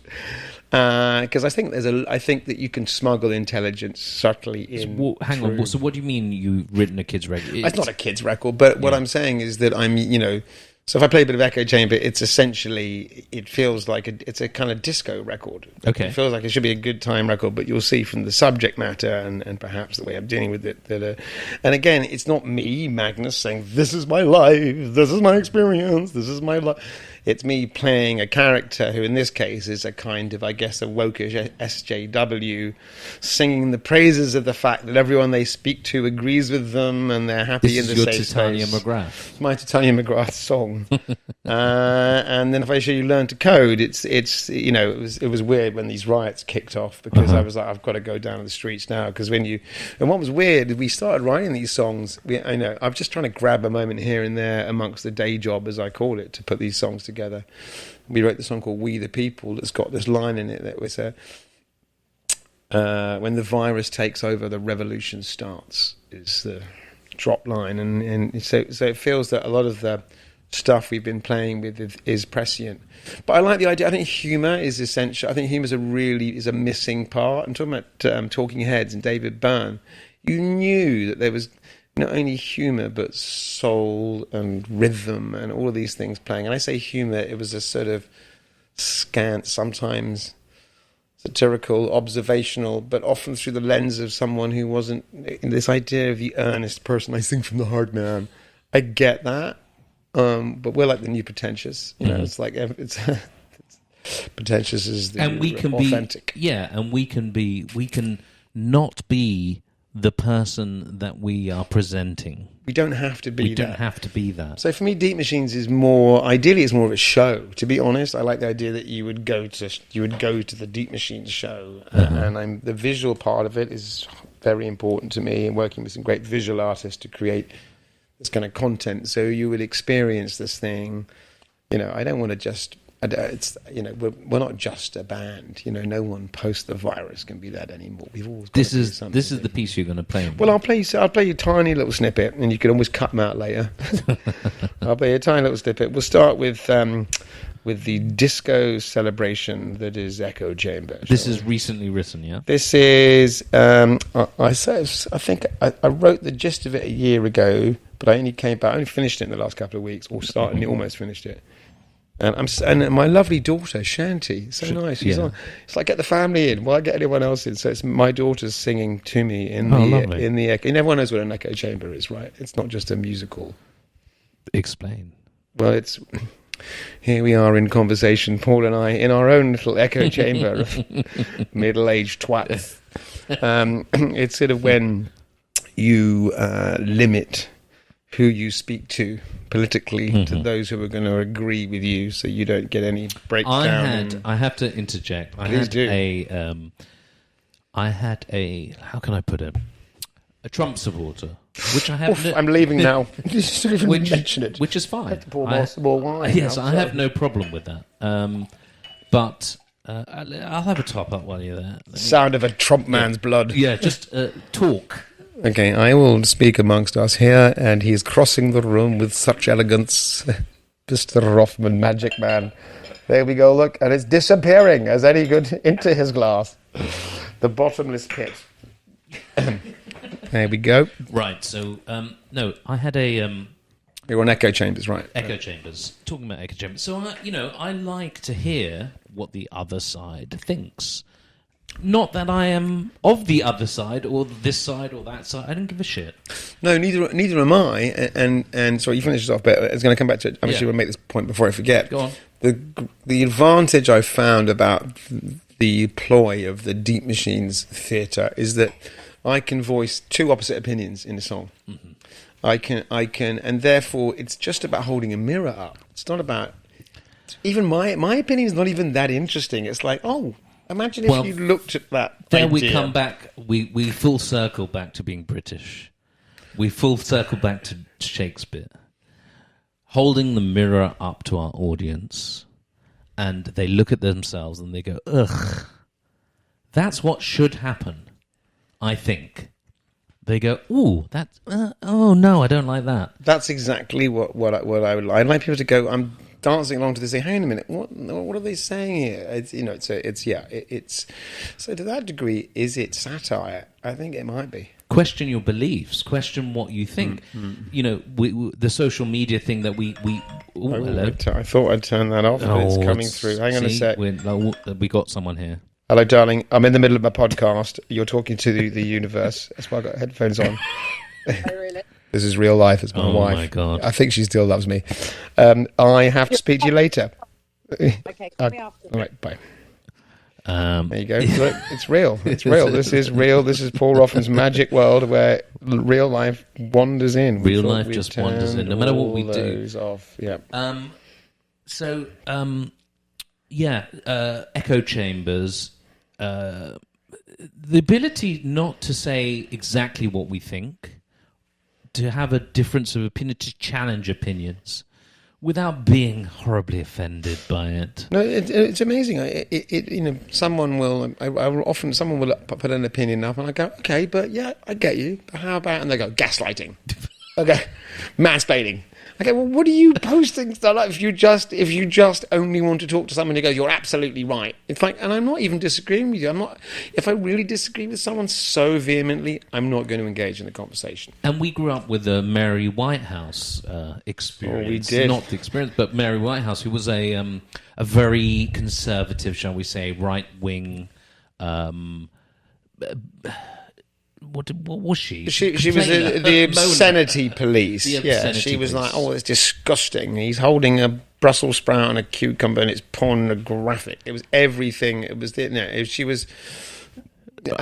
because I think I think that you can smuggle intelligence subtly in. Hang on. So what do you mean you've written a kids' record? It's not a kids' record, but what I'm saying is that So if I play a bit of Echo Chamber, it's essentially, it feels like it's a kind of disco record. Okay. It feels like it should be a good time record, but you'll see from the subject matter and perhaps the way I'm dealing with it that, and again, it's not me, Magnus, saying, this is my life, this is my experience, this is my life. it's me playing a character who in this case is a kind of, I guess, a wokish SJW, singing the praises of the fact that everyone they speak to agrees with them and they're happy in the safe space. This is your Titania McGrath. It's my Titania McGrath song. And then if I show you Learn to Code, it's it was weird when these riots kicked off because I was like, I've got to go down to the streets now. Because and what was weird, we started writing these songs. I'm just trying to grab a moment here and there amongst the day job, as I call it, to put these songs together. We wrote the song called We the People that's got this line in it that was when the virus takes over, the revolution starts, is the drop line. And so it feels that a lot of the stuff we've been playing with is prescient. But I like the idea. I think humour is essential. I think humour is a missing part. I'm talking about Talking Heads and David Byrne. You knew that there was not only humour but soul and rhythm and all of these things playing. And I say humour, it was a sort of scant, sometimes satirical, observational, but often through the lens of someone who wasn't in this idea of the earnest person. I sing from the heart, man. I get that. But we're like the new pretentious, It's like it's pretentious is the and we can authentic. And we can not be the person that we are presenting. We don't have to be. We don't have to be that. So for me, Deep Machines is more. Ideally, it's more of a show. To be honest, I like the idea that you would go to the Deep Machines show, and the visual part of it is very important to me. And working with some great visual artists to create this kind of content, so you would experience this thing. I don't want to just. We're not just a band. No one post the virus can be that anymore. We've always got this is the piece you're going to play. Well, I'll play you a tiny little snippet, and you can always cut them out later. I'll play you a tiny little snippet. We'll start with the disco celebration that is Echo Chamber. This is recently written, yeah. This is I think I wrote the gist of it a year ago, but I only finished it in the last couple of weeks, or almost finished it. And my lovely daughter Shanti, so nice. She's on. It's like, get the family in. Why get anyone else in? So it's my daughter's singing to me in the echo. And everyone knows what an echo chamber is, right? It's not just a musical. Explain. Well, here we are in conversation, Paul and I, in our own little echo chamber of middle-aged twats. It's sort of when you limit who you speak to politically to those who are going to agree with you, so you don't get any breakdown. I have to interject. I had a how can I put it? A Trump supporter, which I have. I'm leaving now. You shouldn't even mention it. Which is fine. I have to pour more wine. Yes, I have no problem with that. But I'll have a top up while you're there. Sound of a Trump man's blood. Yeah, just talk. Okay, I will speak amongst us here, and he's crossing the room with such elegance. Mr. Rothman, magic man. There we go, look, and it's disappearing as any good into his glass. The bottomless pit. There we go. Right, so, no, I had a... You're on echo chambers, right? Echo chambers. Talking about echo chambers. So, I like to hear what the other side thinks. Not that I am of the other side or this side or that side. I don't give a shit. No, neither am I. And sorry, you finish this off, but it's going to come back to it. I'm actually going to make this point before I forget. Go on. The advantage I found about the ploy of the Deep Machines theatre is that I can voice two opposite opinions in a song. Mm-hmm. I can, and therefore it's just about holding a mirror up. It's not about even my opinion is not even that interesting. It's like, oh. Imagine if you looked at that There idea. we come back, we full circle back to being British. We full circle back to Shakespeare. Holding the mirror up to our audience, and they look at themselves and they go, ugh. That's what should happen, I think. They go, ooh, that's, oh no, I don't like that. That's exactly what I would like. I'd like people to go, I'm dancing along to this, say, hang on a minute, what are they saying here? It's so to that degree, is it satire? I think it might be. Question your beliefs. Question what you think. We the social media thing that we hello. I thought I'd turn that off, but it's coming through. Hang on a sec. We got someone here. Hello, darling. I'm in the middle of my podcast. You're talking to the universe. That's why I got headphones on. Oh, really? This is real life. It's my wife. Oh, my God. I think she still loves me. I have to speak to you later. Okay, call me after. All right, bye. Um, There you go. Look, it's real. It's real. This is real. This is Paul Roffin's magic world where real life wanders in. Real life just wanders in, no matter what we do. Yeah. Echo chambers, the ability not to say exactly what we think, to have a difference of opinion, to challenge opinions without being horribly offended by it. No, it's amazing. Someone will. Someone will put an opinion up, and I go, okay, but yeah, I get you. But how about? And they go, gaslighting. Okay, mansplaining. Okay, well, what are you posting stuff like? If you just only want to talk to someone who goes, you're absolutely right. It's like, and I'm not even disagreeing with you. I'm not. If I really disagree with someone so vehemently, I'm not going to engage in the conversation. And we grew up with the Mary Whitehouse experience. We did. Not the experience, but Mary Whitehouse, who was a very conservative, shall we say, right wing. What was she? She was the obscenity police. The yeah, obscenity she was police. like, oh, it's disgusting. He's holding a Brussels sprout and a cucumber, and it's pornographic. It was everything. It was she was.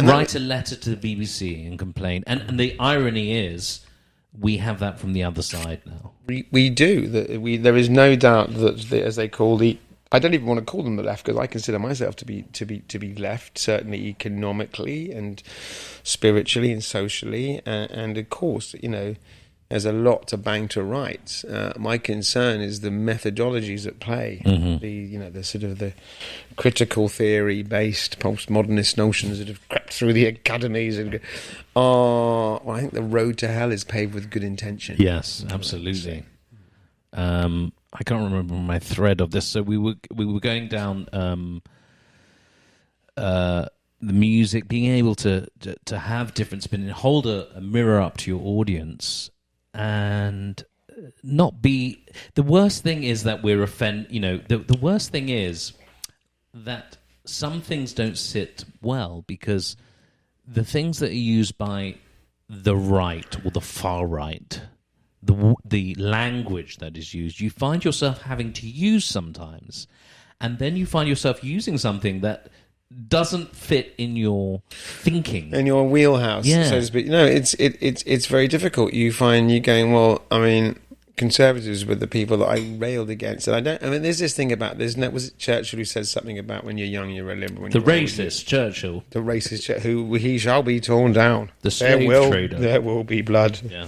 Write a letter to the BBC and complain. And the irony is, we have that from the other side now. We do. There is no doubt that as they call I don't even want to call them the left, because I consider myself to be left, certainly economically and spiritually and socially, and of course, there's a lot to bang to rights. My concern is the methodologies at play, the sort of the critical theory based postmodernist notions that have crept through the academies. I think the road to hell is paved with good intention. Yes, absolutely. I can't remember my thread of this. So we were going down the music, being able to have different spin, hold a mirror up to your audience, and not be. The worst thing is that we're the worst thing is that some things don't sit well, because the things that are used by the right or the far right, the language that is used, you find yourself having to use sometimes, and then you find yourself using something that doesn't fit in your thinking, in your wheelhouse, so to speak. It's very difficult. You find you going, well, I mean, conservatives were the people that I railed against, and there's this thing about was it Churchill who said something about when you're young you're a liberal, the racist Churchill, the racist who he shall be torn down, the slave trader, there will be blood. Yeah.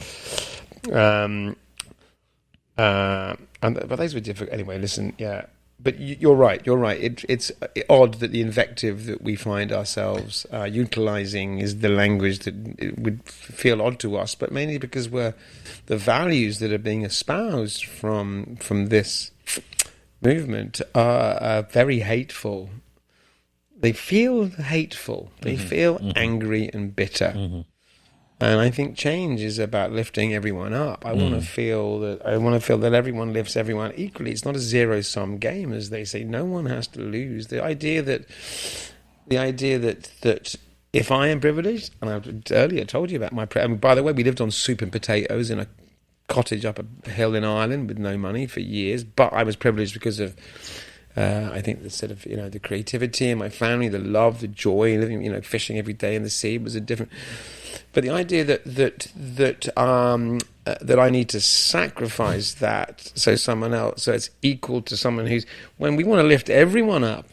But those were difficult anyway. Listen, yeah, but you're right. It's odd that the invective that we find ourselves utilizing is the language that it would feel odd to us, but mainly because the values that are being espoused from this movement are very hateful. They feel hateful. They feel angry and bitter. Mm-hmm. And I think change is about lifting everyone up. I want to feel that everyone lifts everyone equally. It's not a zero-sum game, as they say. No one has to lose. The idea that if I am privileged, and I earlier told you about by the way, we lived on soup and potatoes in a cottage up a hill in Ireland with no money for years, but I was privileged because of I think the sort of the creativity in my family, the love, the joy, living fishing every day in the sea was a different. But the idea that I need to sacrifice that so it's equal to someone who's, when we want to lift everyone up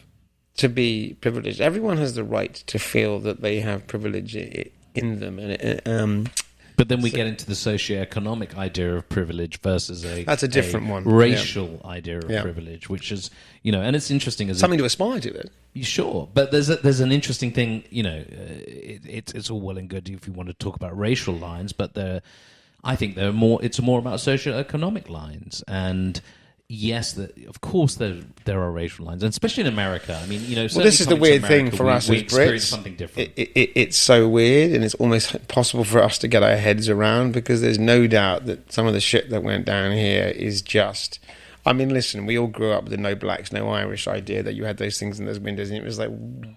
to be privileged, everyone has the right to feel that they have privilege in them, and but then we get into the socioeconomic idea of privilege versus that's a different one, racial idea of privilege, which is and it's interesting as something to aspire to. Then sure, but there's an interesting thing. It's all well and good if you want to talk about racial lines, but I think it's more about socioeconomic lines. And yes, of course there are racial lines, and especially in America. I mean, this is the weird thing for us as Brits. Something different. It's so weird, and it's almost impossible for us to get our heads around, because there's no doubt that some of the shit that went down here is just I mean, listen, we all grew up with the no blacks, no Irish idea that you had those things in those windows, and it was like,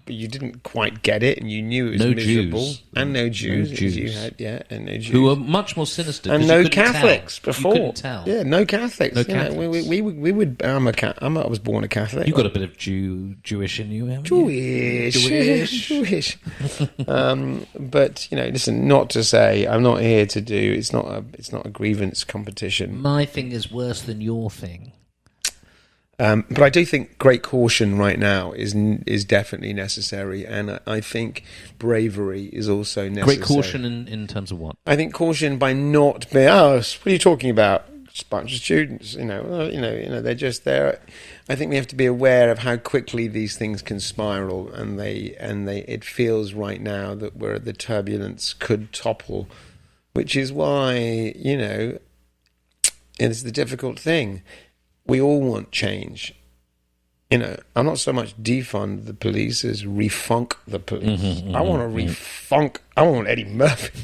but you didn't quite get it, and you knew it was No miserable. Jews. And no Jews. No Jews. You had, and no Jews. Who were much more sinister. And 'cause no you couldn't Catholics tell. before. You couldn't tell. Yeah, no Catholics. No You know, Catholics. we would. I was born a Catholic. You got a bit of Jewish in you, haven't you? Jewish. But listen. Not to say I'm not here to do. It's not a grievance competition. My thing is worse than your thing. But I do think great caution right now is definitely necessary, and I think bravery is also necessary. Great caution in terms of what? I think caution by not being. Oh, what are you talking about? Just a bunch of students, they're just there. I think we have to be aware of how quickly these things can spiral, and it feels right now that the turbulence could topple, which is why it's the difficult thing. We all want change. I'm not so much defund the police as refunk the police. I want to refunk. I want Eddie Murphy.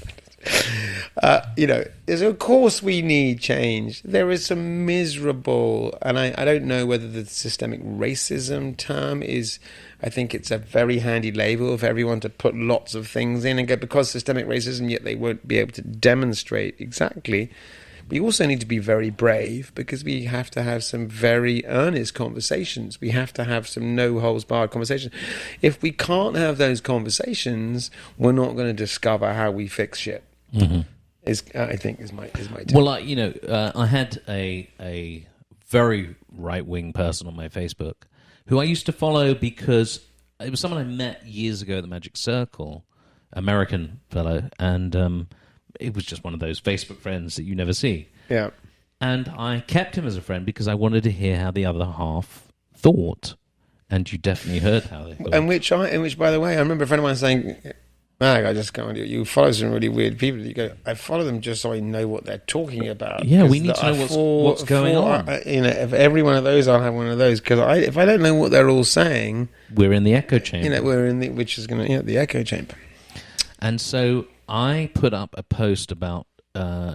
Of course we need change. There is some miserable, and I don't know whether the systemic racism term is, I think it's a very handy label for everyone to put lots of things in and go, because systemic racism, yet they won't be able to demonstrate exactly. We also need to be very brave, because we have to have some very earnest conversations. We have to have some no-holds-barred conversations. If we can't have those conversations, we're not going to discover how we fix shit. Mm-hmm. I think is my take. Well, I had a very right-wing person on my Facebook who I used to follow because it was someone I met years ago at the Magic Circle, American fellow, and it was just one of those Facebook friends that you never see. Yeah. And I kept him as a friend because I wanted to hear how the other half thought. And you definitely heard how they thought. In which, by the way, I remember a friend of mine saying, Mag, I just go on you follow some really weird people. You go, I follow them just so I know what they're talking about. Yeah, we need to know what's going on. If every one of those, I'll have one of those. Because if I don't know what they're all saying... We're in the echo chamber. Which is going to, the echo chamber. And so I put up a post about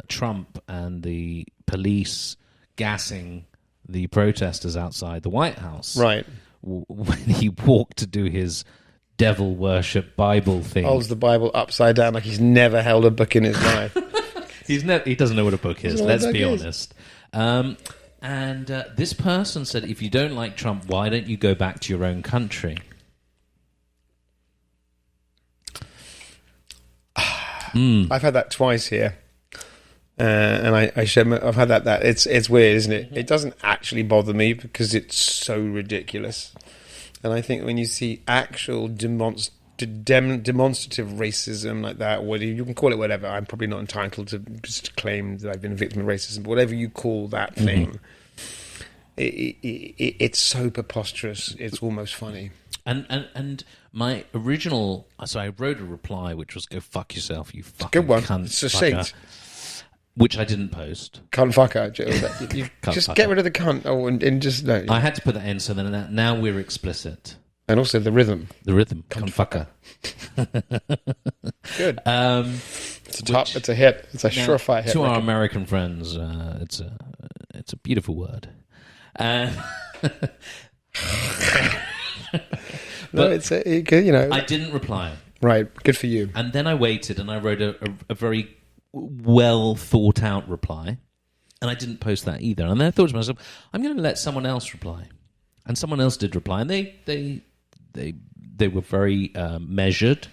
Trump and the police gassing the protesters outside the White House. Right. When he walked to do his devil worship Bible thing. Holds the Bible upside down like he's never held a book in his life. He doesn't know what a book is, let's be honest. And this person said, if you don't like Trump, why don't you go back to your own country? I've had that twice here, and I've had that. It's weird, isn't it? It doesn't actually bother me because it's so ridiculous. And I think when you see actual demonstrative racism like that, or you can call it whatever. I'm probably not entitled to just claim that I've been a victim of racism, but whatever you call that thing, it's so preposterous. It's almost funny. And my original... So I wrote a reply, which was, go fuck yourself, you fucking good one. cunt Succinct. fucker, which I didn't post. Cunt fucker. Just fucker. get rid of the cunt. And just... No. I had to put that in, so then now we're explicit. And also the rhythm. The rhythm. Cunt fucker. Good. It's a hit. It's a surefire hit. To our American friends, it's a beautiful word. But I didn't reply. Right, good for you. And then I waited and I wrote a very well thought out reply, and I didn't post that either. And then I thought to myself, I'm going to let someone else reply, and someone else did reply, and they were very measured,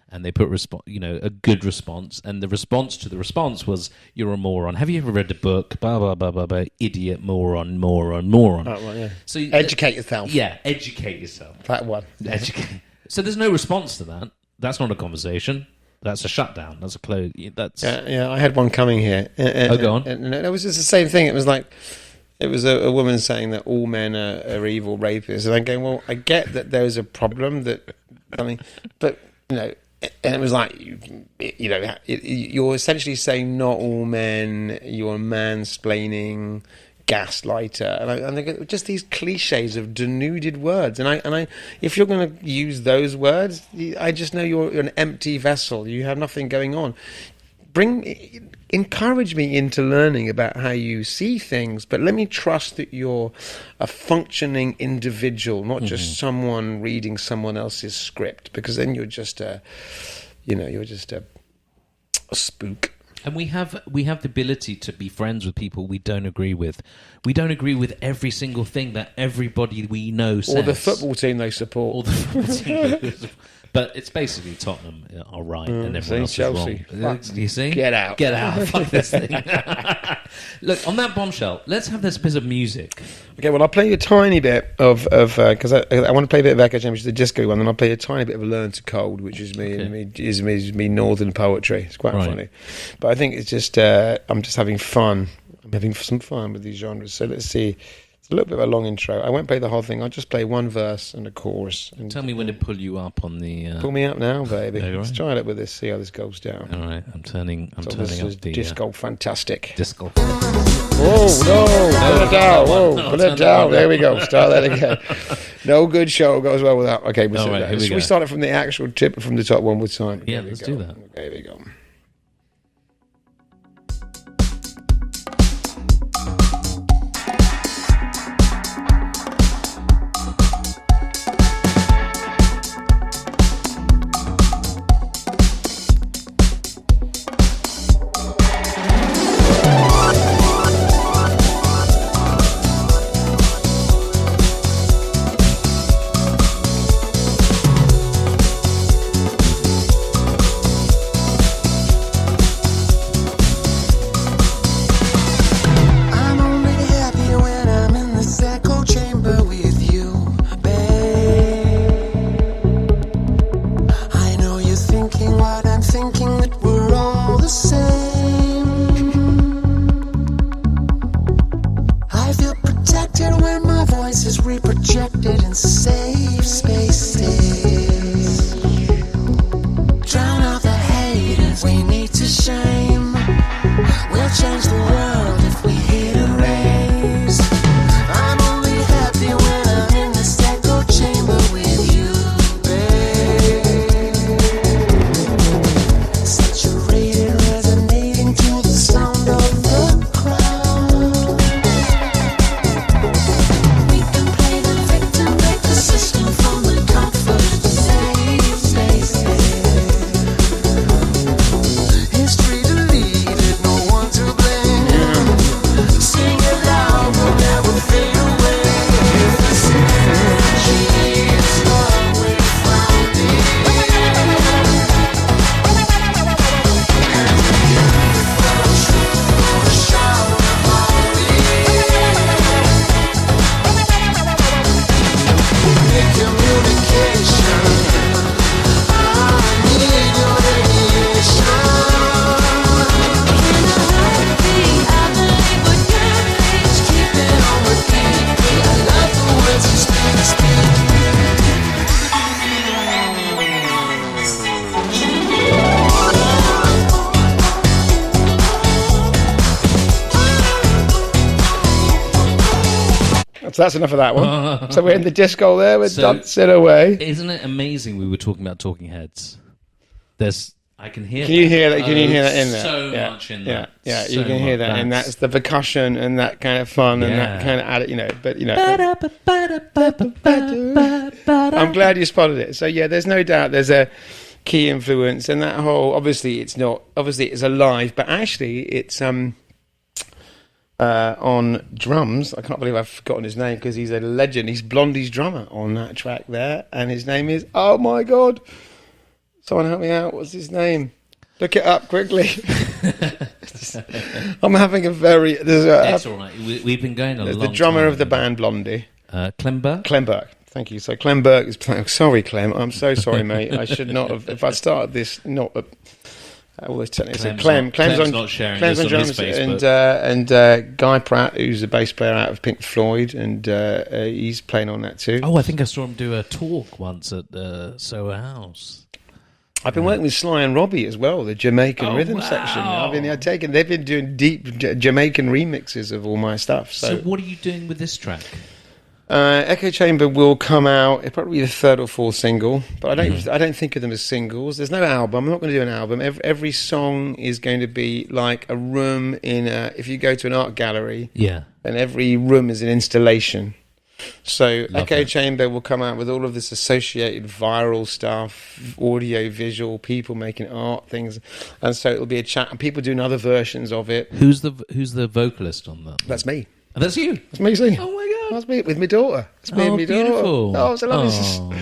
and they put a good response, and the response to the response was, "You're a moron. Have you ever read the book? Blah blah blah blah blah. Idiot, moron." Oh, well, yeah. So educate yourself. Yeah, educate yourself. That one. Educate. So there's no response to that. That's not a conversation. That's a shutdown. That's a close. That's yeah. I had one coming here. Go on. And it was just the same thing. It was like it was a woman saying that all men are evil rapists, and I'm going, well, I get that there is a problem but and it was like, you're essentially saying not all men, you're mansplaining, gaslighter, and I go, just these cliches of denuded words. And I if you're going to use those words, I just know you're an empty vessel. You have nothing going on. encourage me into learning about how you see things, but let me trust that you're a functioning individual, not just someone reading someone else's script, because then you're just a spook. And we have the ability to be friends with people we don't agree with. We don't agree with every single thing that everybody we know says. Or the football team they support. Or the football team. But it's basically Tottenham are right and everyone else Chelsea. is wrong. You see? Get out. Get out. Fuck this thing. Look, on that bombshell, let's have this bit of music. Okay, well, I'll play you a tiny bit of because I want to play a bit of Echo Chamber, which is the disco one, and I'll play you a tiny bit of Learn to Code, which is me northern poetry. It's quite funny. But I think it's just, I'm just having fun. I'm having some fun with these genres. So let's see. It's a little bit of a long intro. I won't play the whole thing. I'll just play one verse and a chorus. And tell me when to pull you up on the... Pull me up now, baby. Right. Let's try it with this, see how this goes down. All right, I'm turning up the... Disco Fantastic. Disco. Oh, no. Put it down. Whoa, put it down. There we go. Start that again. No good show goes well without... Okay, we'll Should we start it from the actual tip, from the top one with time? Yeah, let's do that. Okay, here we go. So that's enough of that one. So we're in the disco there. We're dancing away. Isn't it amazing? We were talking about Talking Heads. I can hear. Can you hear that? Can you hear that in there? So much in there. Yeah. You can hear that, and that's the percussion and that kind of fun and that kind of But I'm glad you spotted it. So yeah, there's no doubt there's a key influence, and that whole obviously it's alive, but actually it's on drums. I can't believe I've forgotten his name because he's a legend. He's Blondie's drummer on that track there, and his name is, oh my god, someone help me out, what's his name? Look it up quickly. I'm having a very... It's all right. We've been going a long time. The drummer of the band Blondie. Clemberg. Thank you. So Clemberg is playing... Sorry, Clem. I'm so sorry, mate. I should not have... If I started this... all this technical... Clem's not sharing this on drums, his Facebook. and Guy Pratt, who's a bass player out of Pink Floyd, and he's playing on that too. Oh, I think I saw him do a talk once at Soho House. I've been working with Sly and Robbie as well, the Jamaican rhythm section. They've been doing deep Jamaican remixes of all my stuff. So what are you doing with this track? Echo Chamber will come out. It'll probably be the third or fourth single, but I don't think of them as singles. There's no album. I'm not going to do an album. Every song is going to be like a room if you go to an art gallery. Yeah. And every room is an installation. So Echo that. Chamber will come out with all of this associated viral stuff, audio, visual, people making art things, and so it'll be a chat. And people doing other versions of it. Who's the vocalist on that? That's me. Oh, that's you. That's me singing. Oh my god. That's me with my daughter. It's me and my beautiful. daughter. Oh, it's a lovely.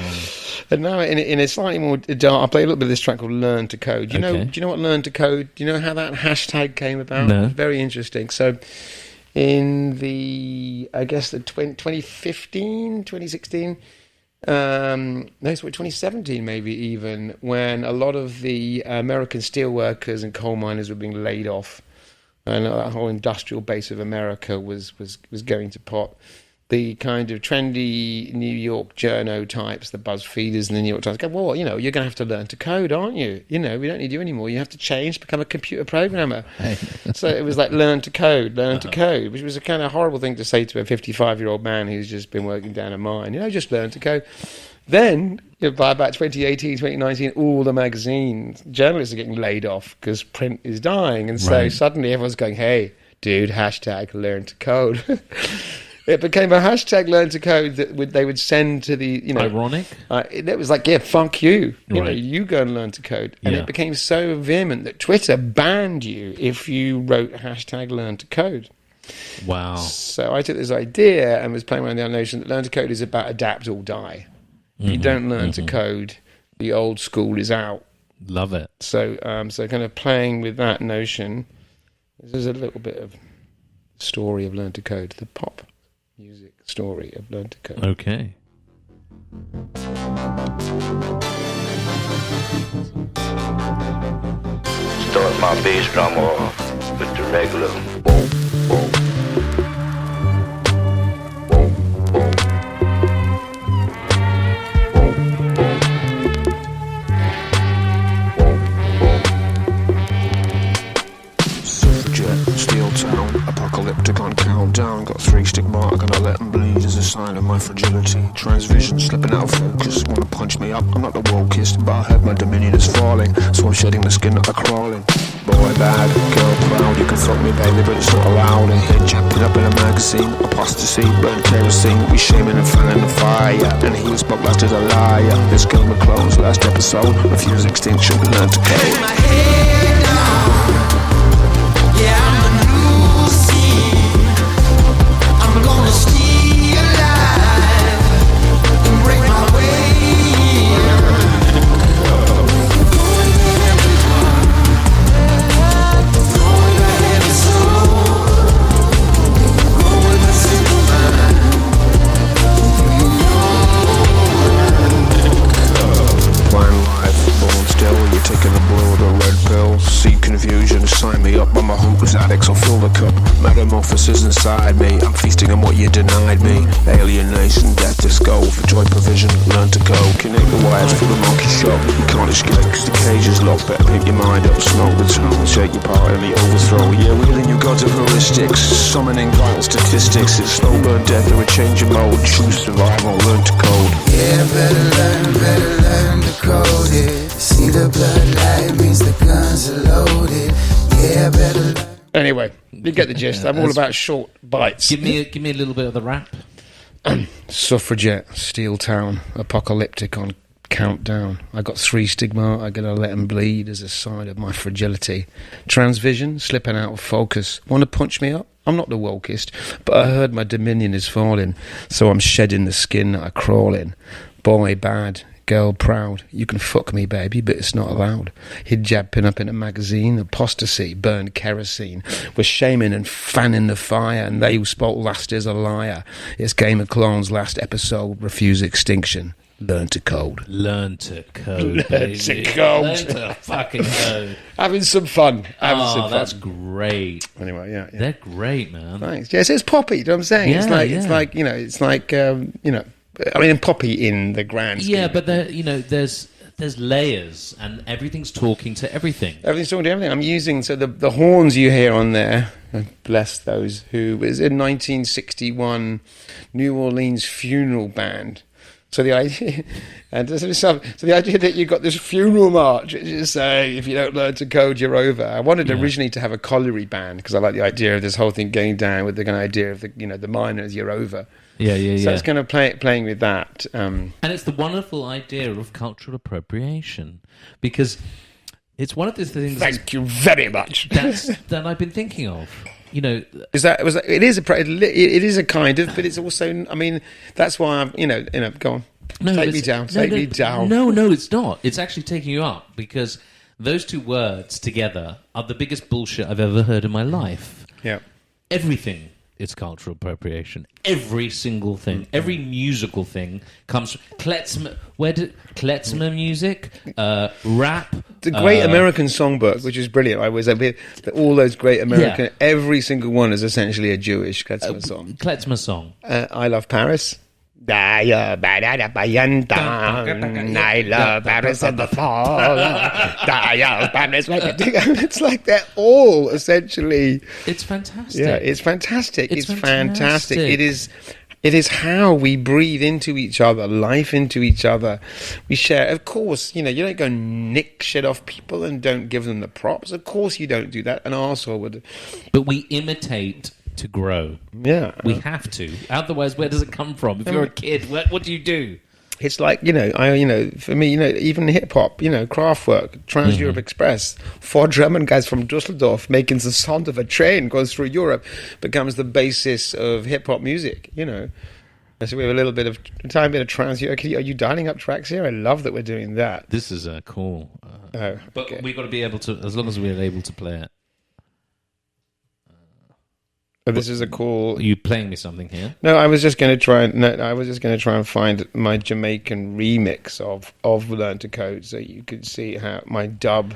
And now in a slightly more dark, I'll play a little bit of this track called "Learn to Code." Do you know what "Learn to Code"? Do you know how that hashtag came about? No. Very interesting. So, in the 2015, 2016. No, it's 2017 maybe even, when a lot of the American steelworkers and coal miners were being laid off, and that whole industrial base of America was going to pot. The kind of trendy New York journo types, the BuzzFeeders and the New York Times, go, well, you're going to have to learn to code, aren't you? We don't need you anymore. You have to change, become a computer programmer. So it was like, learn to code, which was a kind of horrible thing to say to a 55-year-old man who's just been working down a mine. Just learn to code. Then, by about 2018, 2019, all the magazines, journalists are getting laid off because print is dying. And so suddenly everyone's going, hey, dude, hashtag learn to code. It became a hashtag learn to code that they would send to the, Ironic? It was like, yeah, fuck you. You go and learn to code. And it became so vehement that Twitter banned you if you wrote hashtag learn to code. Wow. So I took this idea and was playing around the notion that learn to code is about adapt or die. If you don't learn to code, the old school is out. Love it. So kind of playing with that notion, this is a little bit of story of learn to code, the pop music story of learn to code. Okay. Start my bass drum off with the regular boom, boom. Apocalyptic on countdown. Got 3 stick mark, gonna let them bleed as a sign of my fragility. Transvision slipping out of focus, wanna punch me up. I'm not the wokest, but I heard my dominion is falling, so I'm shedding the skin that I'm crawling. Boy bad, girl proud, you can fuck me baby, but it's not allowed. And head japping up in a magazine, apostasy, burn kerosene. We shaming and fanning the fire, and he was blasted a liar. This Game of Clones, last episode, refuse extinction, learn to code. My head down, yeah, I'm a new scene. I'm gonna stay alive and break my way. Taking a boil with a red pill, see confusion, sign me up, I'm a hopeless addict, so fill the cup. Metamorphosis inside me, I'm feasting on what you denied me. Alienation, death, disco, for joy provision, learn to go. Connect the wires for the monkey shop, you can't escape, cause the cage is locked. Better pick your mind up, smoke the tone, shake your part in the overthrow. Yeah, wheeling you gods of heuristics, summoning vital statistics. It's slow burn death or a change of mode, choose survival, learn to code. Yeah, better learn to code it. See the bloodlight means the guns are loaded. Yeah, better learn. Anyway, you get the gist. I'm all about short bites. Give me a little bit of the rap. Suffragette, Steel Town, apocalyptic on countdown. I got 3 stigma, I gotta let them bleed as a sign of my fragility. Transvision, slipping out of focus. Want to punch me up? I'm not the wokest, but I heard my dominion is falling, so I'm shedding the skin that I crawl in. Boy bad, girl proud, you can fuck me baby, but it's not allowed. Hijab pin up in a magazine, apostasy, burned kerosene. We're shaming and fanning the fire, and they who spoke last is a liar. It's Game of Clones last episode, refuse extinction. Learn to code. Learn to code, Learn to code. Learn to fucking code. Having some fun. Having some fun. That's great. Anyway, yeah. They're great, man. Thanks. Yes, it's poppy. You know what I'm saying? Yeah, it's like I mean, poppy in the grand scheme. Yeah, but there's there's layers, and everything's talking to everything. Everything's talking to everything. I'm using the horns you hear on there. Bless those who was in 1961 New Orleans funeral band. So the idea, the idea that you got this funeral march, which is saying if you don't learn to code, you're over. I wanted originally to have a colliery band because I like the idea of this whole thing going down with the kind of idea of the miners, you're over. Yeah. So it's kind of playing with that. And it's the wonderful idea of cultural appropriation, because it's one of the things. Thank you very much. that I've been thinking of. It is a kind of, but it's also. I mean, that's why I'm. Go on. Take me down. No, it's not. It's actually taking you up, because those two words together are the biggest bullshit I've ever heard in my life. Yeah. Everything is cultural appropriation. Every single thing, every musical thing comes from klezmer music, rap. The Great American Songbook, which is brilliant. All those great American, every single one is essentially a Jewish klezmer song. Klezmer song. I Love Paris. I love Paris in the fall. It's like they're all essentially. It's fantastic. Yeah, it's fantastic. It's fantastic. It is how we breathe into each other, life into each other. We share. Of course, you don't go nick shit off people and don't give them the props. Of course, you don't do that. An arsehole would. But we imitate to grow. Yeah. We have to. Otherwise, where does it come from? If you're a kid, what do you do? It's like, for me, even hip hop, Kraftwerk, Trans Europe Express, 4 German guys from Dusseldorf making the sound of a train goes through Europe, becomes the basis of hip hop music, So we have a tiny bit of trans. Are you dialing up tracks here? I love that we're doing that. This is cool. But okay. we've got to be able to, as long as we're able to play it. This is a cool. Are you playing me something here? No, I was just going to try and find my Jamaican remix of Learn to Code, so you could see how my dub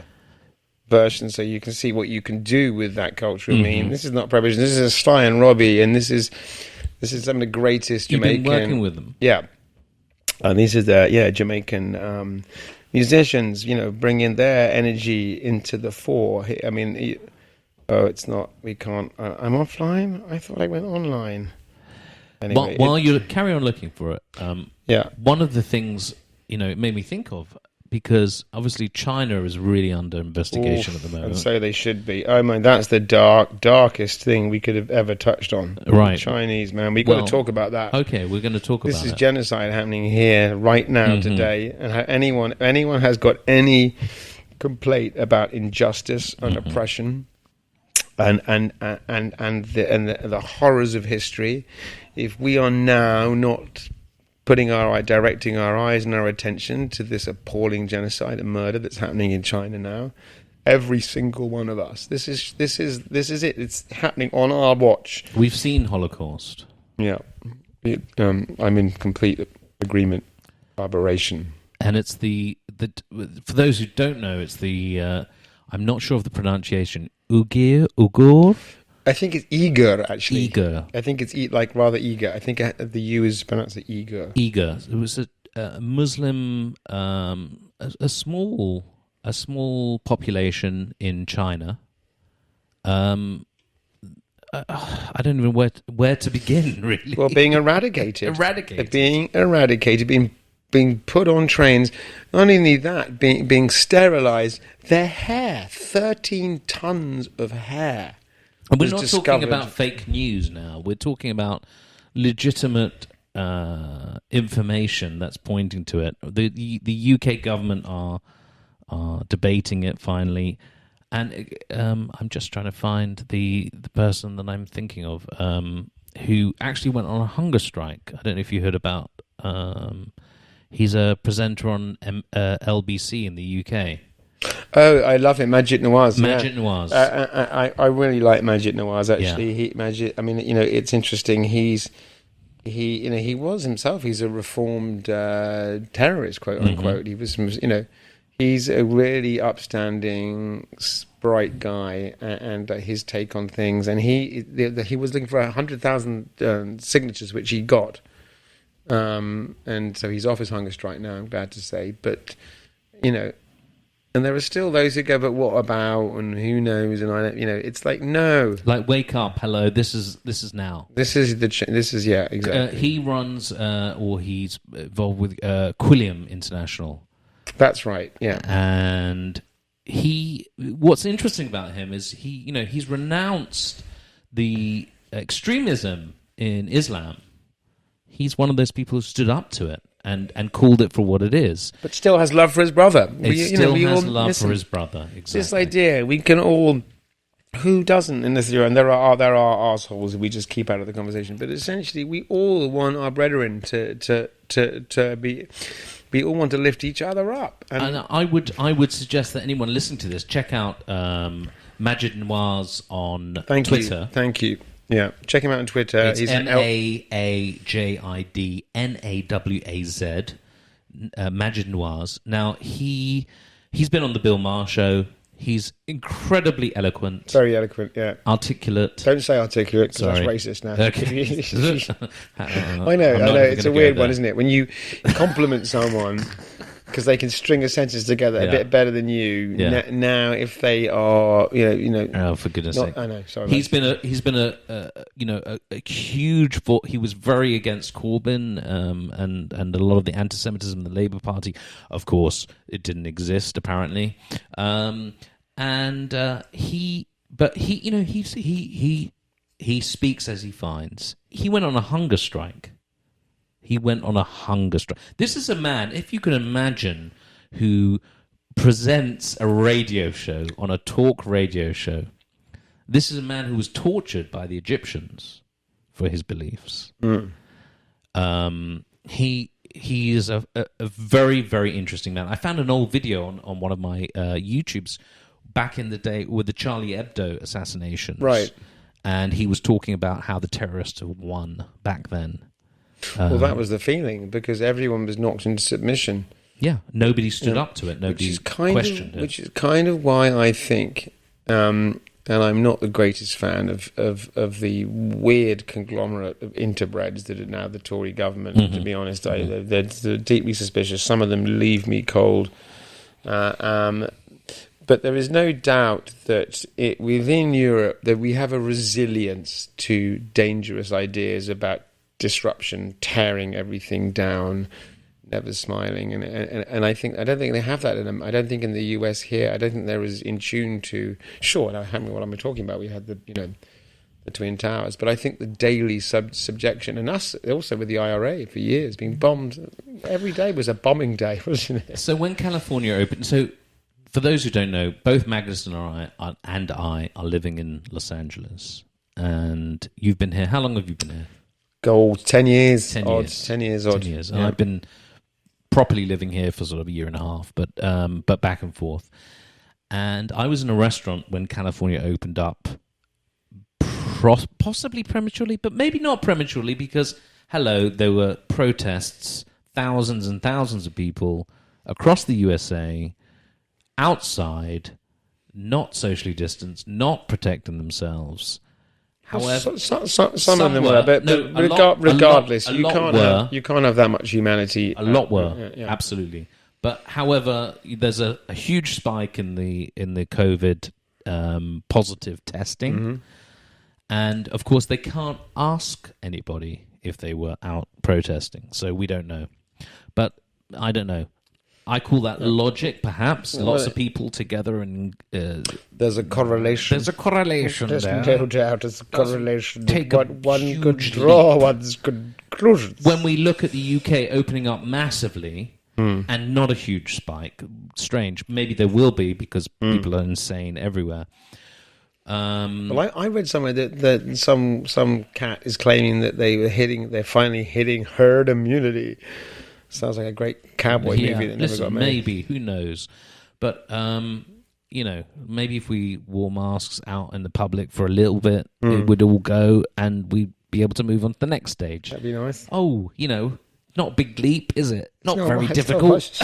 version, so you can see what you can do with that culture. I mean, this is not prohibition. This is Sly and Robbie, and this is some of the greatest Jamaican. You've been working with them, yeah. And this is Jamaican musicians, bringing their energy into the fore. I mean. Oh, it's not. We can't. I'm offline? I thought I went online. Anyway, while you carry on looking for it, one of the things, it made me think of, because obviously China is really under investigation at the moment. And so they should be. Oh, man, that's the darkest thing we could have ever touched on. Right. Chinese, man. We've got to talk about that. Okay, we're going to talk about it. This is genocide happening here right now today. And anyone has got any complaint about injustice and oppression, and the horrors of history, if we are now not directing our eyes and our attention to this appalling genocide and murder that's happening in China now, every single one of us, this is it. It's happening on our watch. We've seen Holocaust. Yeah, I'm in complete agreement. Aberration. And it's the for those who don't know, it's the I'm not sure of the pronunciation. Uyghur. I think it's Uyghur, actually. Uyghur. I think it's rather eager. I think the U is pronounced Uyghur. Uyghur. It was a Muslim, a small population in China. I don't even know where to begin, really. Well, being eradicated. Being put on trains. Not only that, being sterilized. Their hair, 13 tons of hair. And we're not talking about fake news now. We're talking about legitimate information that's pointing to it. The UK government are debating it finally, and I'm just trying to find the person that I'm thinking of who actually went on a hunger strike. I don't know if you heard about. He's a presenter on LBC in the UK. Oh, I love him, Majid Nawaz. Nawaz. I really like Majid Nawaz, actually. Yeah. It's interesting. He was himself. He's a reformed terrorist, quote unquote. He was, he's a really upstanding, bright guy, and his take on things. And he was looking for 100,000 signatures, which he got. And so he's off his hunger strike now, I'm glad to say. But you know, and there are still those who go, but what about, and who knows, and I don't, you know, it's like, no. Like, wake up, hello, this is now. This is, yeah, exactly. He runs, or he's involved with Quilliam International. That's right, yeah. And what's interesting about him is he's renounced the extremism in Islam. He's one of those people who stood up to it and called it for what it is. But still has love for his brother. He still has love for his brother, exactly. This idea, we can all... Who doesn't in this era? And there are arseholes we just keep out of the conversation. But essentially, we all want our brethren to be... We all want to lift each other up. And I would suggest that anyone listening to this, check out Majid Nawaz on Twitter. Thank you. Yeah, check him out on Twitter. It's MAAJIDNAWAZ, Majid Nawaz. Now, he's been on the Bill Maher show. He's incredibly eloquent. Very eloquent, yeah. Articulate. Don't say articulate, because that's racist now. Okay. I know. It's a weird one, isn't it? When you compliment someone... Because they can string a sentence together a bit better than you. Yeah. Now, if they are, you know. Oh, for goodness' sake! I know. Sorry. He's been a huge. He was very against Corbyn and a lot of the anti-Semitism in the Labour Party. Of course, it didn't exist apparently. He speaks as he finds. He went on a hunger strike. This is a man, if you can imagine, who presents a radio show on a talk radio show. This is a man who was tortured by the Egyptians for his beliefs. He is a very, very interesting man. I found an old video on one of my YouTubes back in the day with the Charlie Hebdo assassinations. Right. And he was talking about how the terrorists had won back then. Well, that was the feeling, because everyone was knocked into submission. Yeah, nobody stood up to it. Nobody questioned it. Which is kind of why I think, and I'm not the greatest fan of the weird conglomerate of interbreds that are now the Tory government, to be honest. They're deeply suspicious. Some of them leave me cold. But there is no doubt that within Europe that we have a resilience to dangerous ideas about disruption, tearing everything down, never smiling, and I don't think they have that in them. I don't think in the US here, I don't think they're as in tune to. Sure, I don't know what I'm talking about. We had the Twin Towers, but I think the daily subjection, and us also with the IRA for years being bombed. Every day was a bombing day, wasn't it? So when California opened, so for those who don't know, both Magnus and I are living in Los Angeles, and you've been here. How long have you been here? 10 years. 10 years. 10 years odd. 10 years. And I've been properly living here for sort of a year and a half, but back and forth. And I was in a restaurant when California opened up, possibly prematurely, but maybe not prematurely, because, there were protests, thousands and thousands of people across the USA, outside, not socially distanced, not protecting themselves. However, some of them were, but regardless, you can't have that much humanity. A lot were, absolutely. But however, there's a huge spike in the COVID positive testing, and of course they can't ask anybody if they were out protesting, so we don't know. But I don't know. I call that logic, perhaps. Lots of people together, and there's a correlation. There's a correlation There's there. no doubt there's a correlation. One could draw one's conclusions. When we look at the UK opening up massively, and not a huge spike, strange. Maybe there will be, because people are insane everywhere. Well, I read somewhere that some cat is claiming that they're finally hitting herd immunity. Sounds like a great cowboy movie that never got made. Maybe, who knows? But, maybe if we wore masks out in the public for a little bit, it would all go, and we'd be able to move on to the next stage. That'd be nice. Oh, not a big leap, is it? Not very difficult.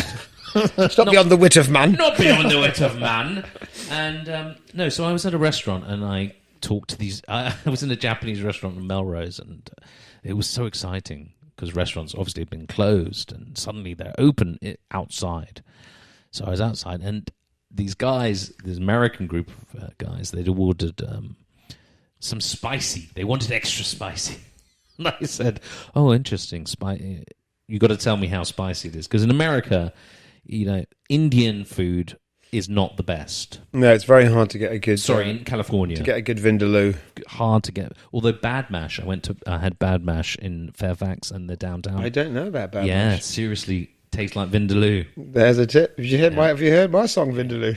It's not beyond the wit of man. Not beyond the wit of man. And, so I was at a restaurant, and I talked to these... I was in a Japanese restaurant in Melrose, and it was so exciting, because restaurants obviously have been closed, and suddenly they're open outside. So I was outside, and these guys, this American group of guys, they'd ordered some spicy. They wanted extra spicy. And I said, "Oh, interesting. You got to tell me how spicy it is, because in America, Indian food is not the best. No, it's very hard to get a good. In California, to get a good vindaloo, hard to get. Although Bad Mash, I had Bad Mash in Fairfax and the downtown. I don't know about Bad Yeah, Mash. seriously, tastes like vindaloo. There's a tip. Have you heard my song Vindaloo?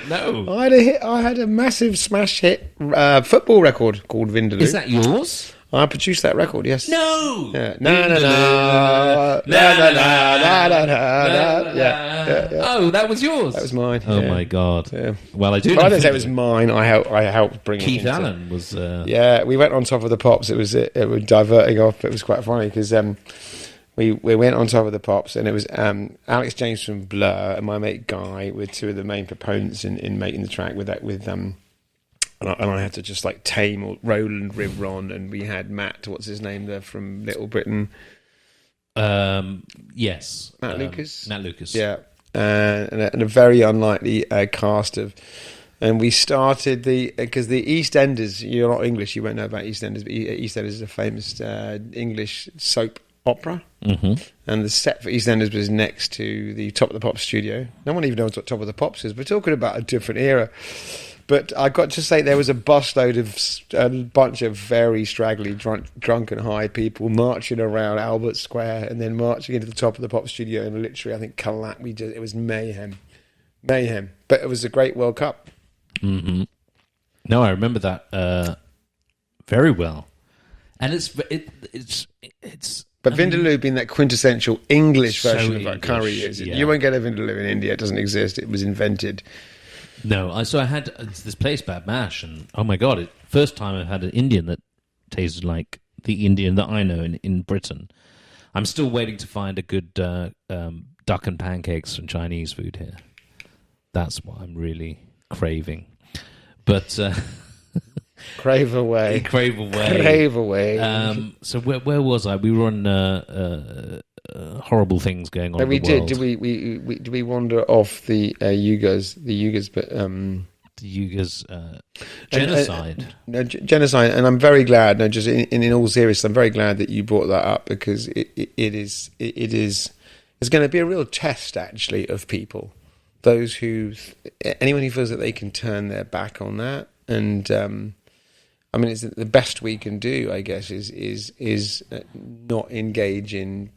No, I had a massive smash hit football record called Vindaloo. is that yours? I produced that record. Yes. No. Yeah. No. Yeah. Oh, that was yours. That was mine. Oh yeah. my god. Yeah. Well, I do. Well, I don't say it was mine. I helped bring Keith it. Allen was. Yeah, we went on Top of the Pops. It was diverting off. It was quite funny because we went on Top of the Pops, and it was Alex James from Blur and my mate Guy were two of the main proponents in making the track with and I had to just like tame Roland Rivron, and we had Matt, what's his name there from Little Britain? Yes, Matt Lucas. Matt Lucas. Yeah, and a very unlikely cast of. And we started because the EastEnders. You're not English, you won't know about EastEnders, but EastEnders is a famous English soap opera. Mm-hmm. And the set for EastEnders was next to the Top of the Pops studio. No one even knows what Top of the Pops is. We're talking about a different era. But I got to say there was a busload of a bunch of very straggly, drunk and high people marching around Albert Square and then marching into the Top of the Pop studio, and literally, I think, it was mayhem. But it was a great World Cup. Mm-hmm. No, I remember that very well, and it's. But Vindaloo being that quintessential English So version of what English, curry is. yeah. You won't get a Vindaloo in India. It doesn't exist. It was invented. No, I had this place, Bad Mash, and oh my god, first time I had an Indian that tasted like the Indian that I know in Britain. I'm still waiting to find a good duck and pancakes from Chinese food here. That's what I'm really craving. But Crave away. crave away. So where was I? We were on horrible things going on. No, in we the did. world. Did we wander off the Uyghurs? But The Uyghurs genocide. Genocide, and I'm very glad. No, just in all seriousness, I'm very glad that you brought that up because it's going to be a real test, actually, of people. Anyone who feels that they can turn their back on that, and I mean, it's the best we can do, I guess, is not engage in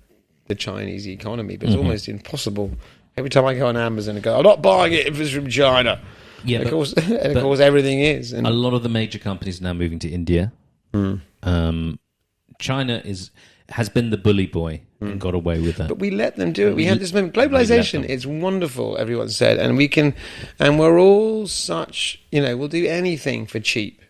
the Chinese economy, but it's almost impossible. Every time I go on Amazon and go, I'm not buying it if it's from China. Yeah, of course, everything is. And a lot of the major companies are now moving to India. China has been the bully boy and got away with that. But we let them do it. We had this moment. Globalization, it's wonderful, everyone said. And we're all such, we'll do anything for cheap.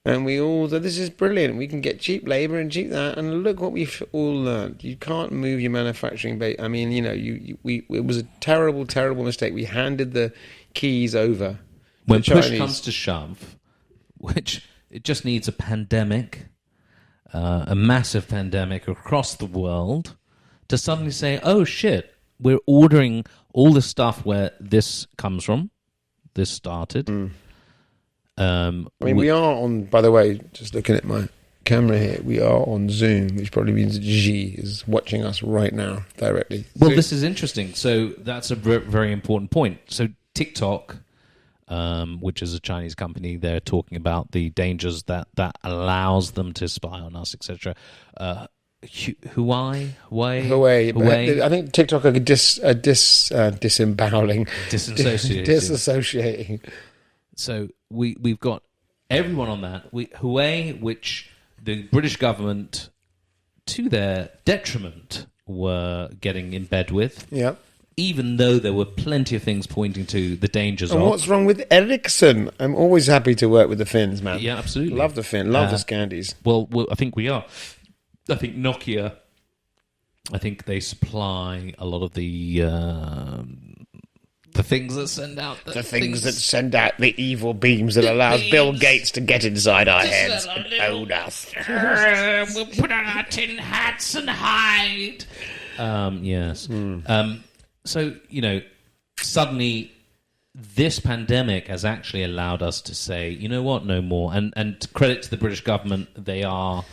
And we all said, this is brilliant. We can get cheap labour and cheap that. And look what we've all learned. You can't move your manufacturing base. I mean, it was a terrible, terrible mistake. We handed the keys over. When the push Chinese. comes to shove, which it just needs a pandemic, a massive pandemic across the world, to suddenly say, oh shit, we're ordering all the stuff where this comes from, this started. We are on, by the way, just looking at my camera here, we are on Zoom, which probably means Xi is watching us right now directly. Well, Zoom. this is interesting. So that's a very important point. So TikTok, which is a Chinese company, they're talking about the dangers that allows them to spy on us, etc. Huawei. I think TikTok are disemboweling, disassociating. So we've got everyone on that. Huawei, which the British government, to their detriment, were getting in bed with. Yeah. Even though there were plenty of things pointing to the dangers and of. What's wrong with Ericsson? I'm always happy to work with the Finns, man. Yeah, absolutely. Love the Finn. Love the Scandies. Well, I think we are. I think Nokia. I think they supply a lot of the things that send out the things that send out the evil beams that allows Bill Gates to get inside our heads and own us. We'll put on our tin hats and hide. Yes. So suddenly this pandemic has actually allowed us to say, you know what, no more. And credit to the British government, they are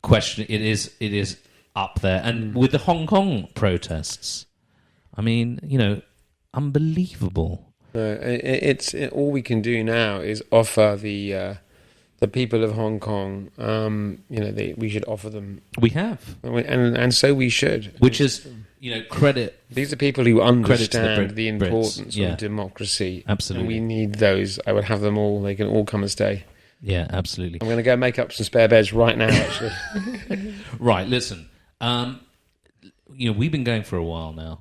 questioning. It is up there. And with the Hong Kong protests, I mean, unbelievable. It's all we can do now is offer the people of Hong Kong. We should offer them. We have, and so we should. Which is, credit. These are people who understand the the importance of democracy. Absolutely, and we need those. I would have them all. They can all come and stay. Yeah, absolutely. I'm going to go make up some spare beds right now. Actually, right. Listen, we've been going for a while now.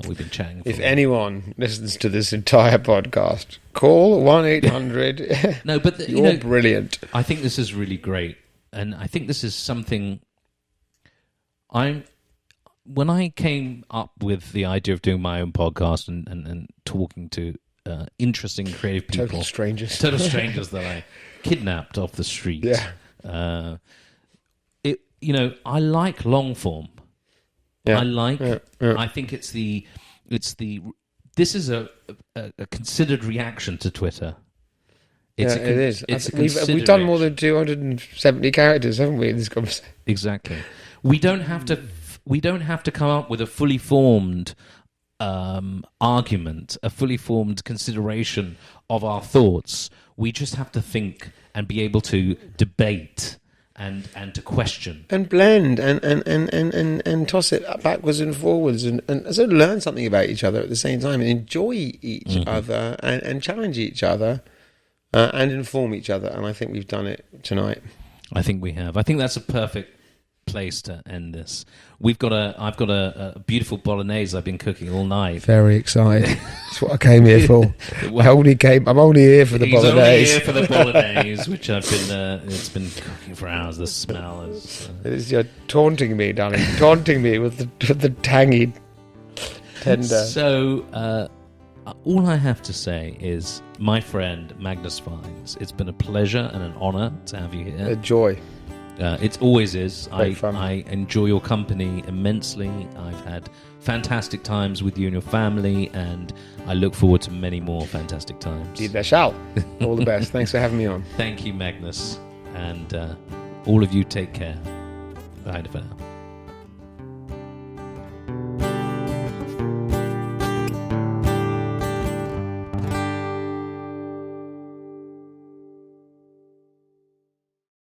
We've been chatting. If anyone listens to this entire podcast, call 1-800. No, but you're brilliant. I think this is really great, and I think this is something. When I came up with the idea of doing my own podcast and talking to interesting, creative people, total strangers that I kidnapped off the street. Yeah. I like long form. Yeah. I think this is a considered reaction to Twitter. It is. We've done more than 270 characters, haven't we, in this conversation? Exactly. We don't have to come up with a fully formed argument, a fully formed consideration of our thoughts. We just have to think and be able to debate and to question and blend and toss it backwards and forwards and sort of learn something about each other at the same time and enjoy each other and challenge each other and inform each other. And I think we've done it tonight. I think we have. I think that's a perfect place to end this. I've got a beautiful bolognese I've been cooking all night. Very excited. That's what I came here for. I'm only here for the bolognese. Only here for the bolognese, which I've been. It's been cooking for hours. The smell is. You're taunting me, darling. Taunting me with the tangy tender. So, all I have to say is, my friend Magnus Fiennes, it's been a pleasure and an honour to have you here. A joy. It always is. Fun. I enjoy your company immensely. I've had fantastic times with you and your family, and I look forward to many more fantastic times. Indeed, there shall. All the best. Thanks for having me on. Thank you, Magnus. And all of you take care. Bye for now.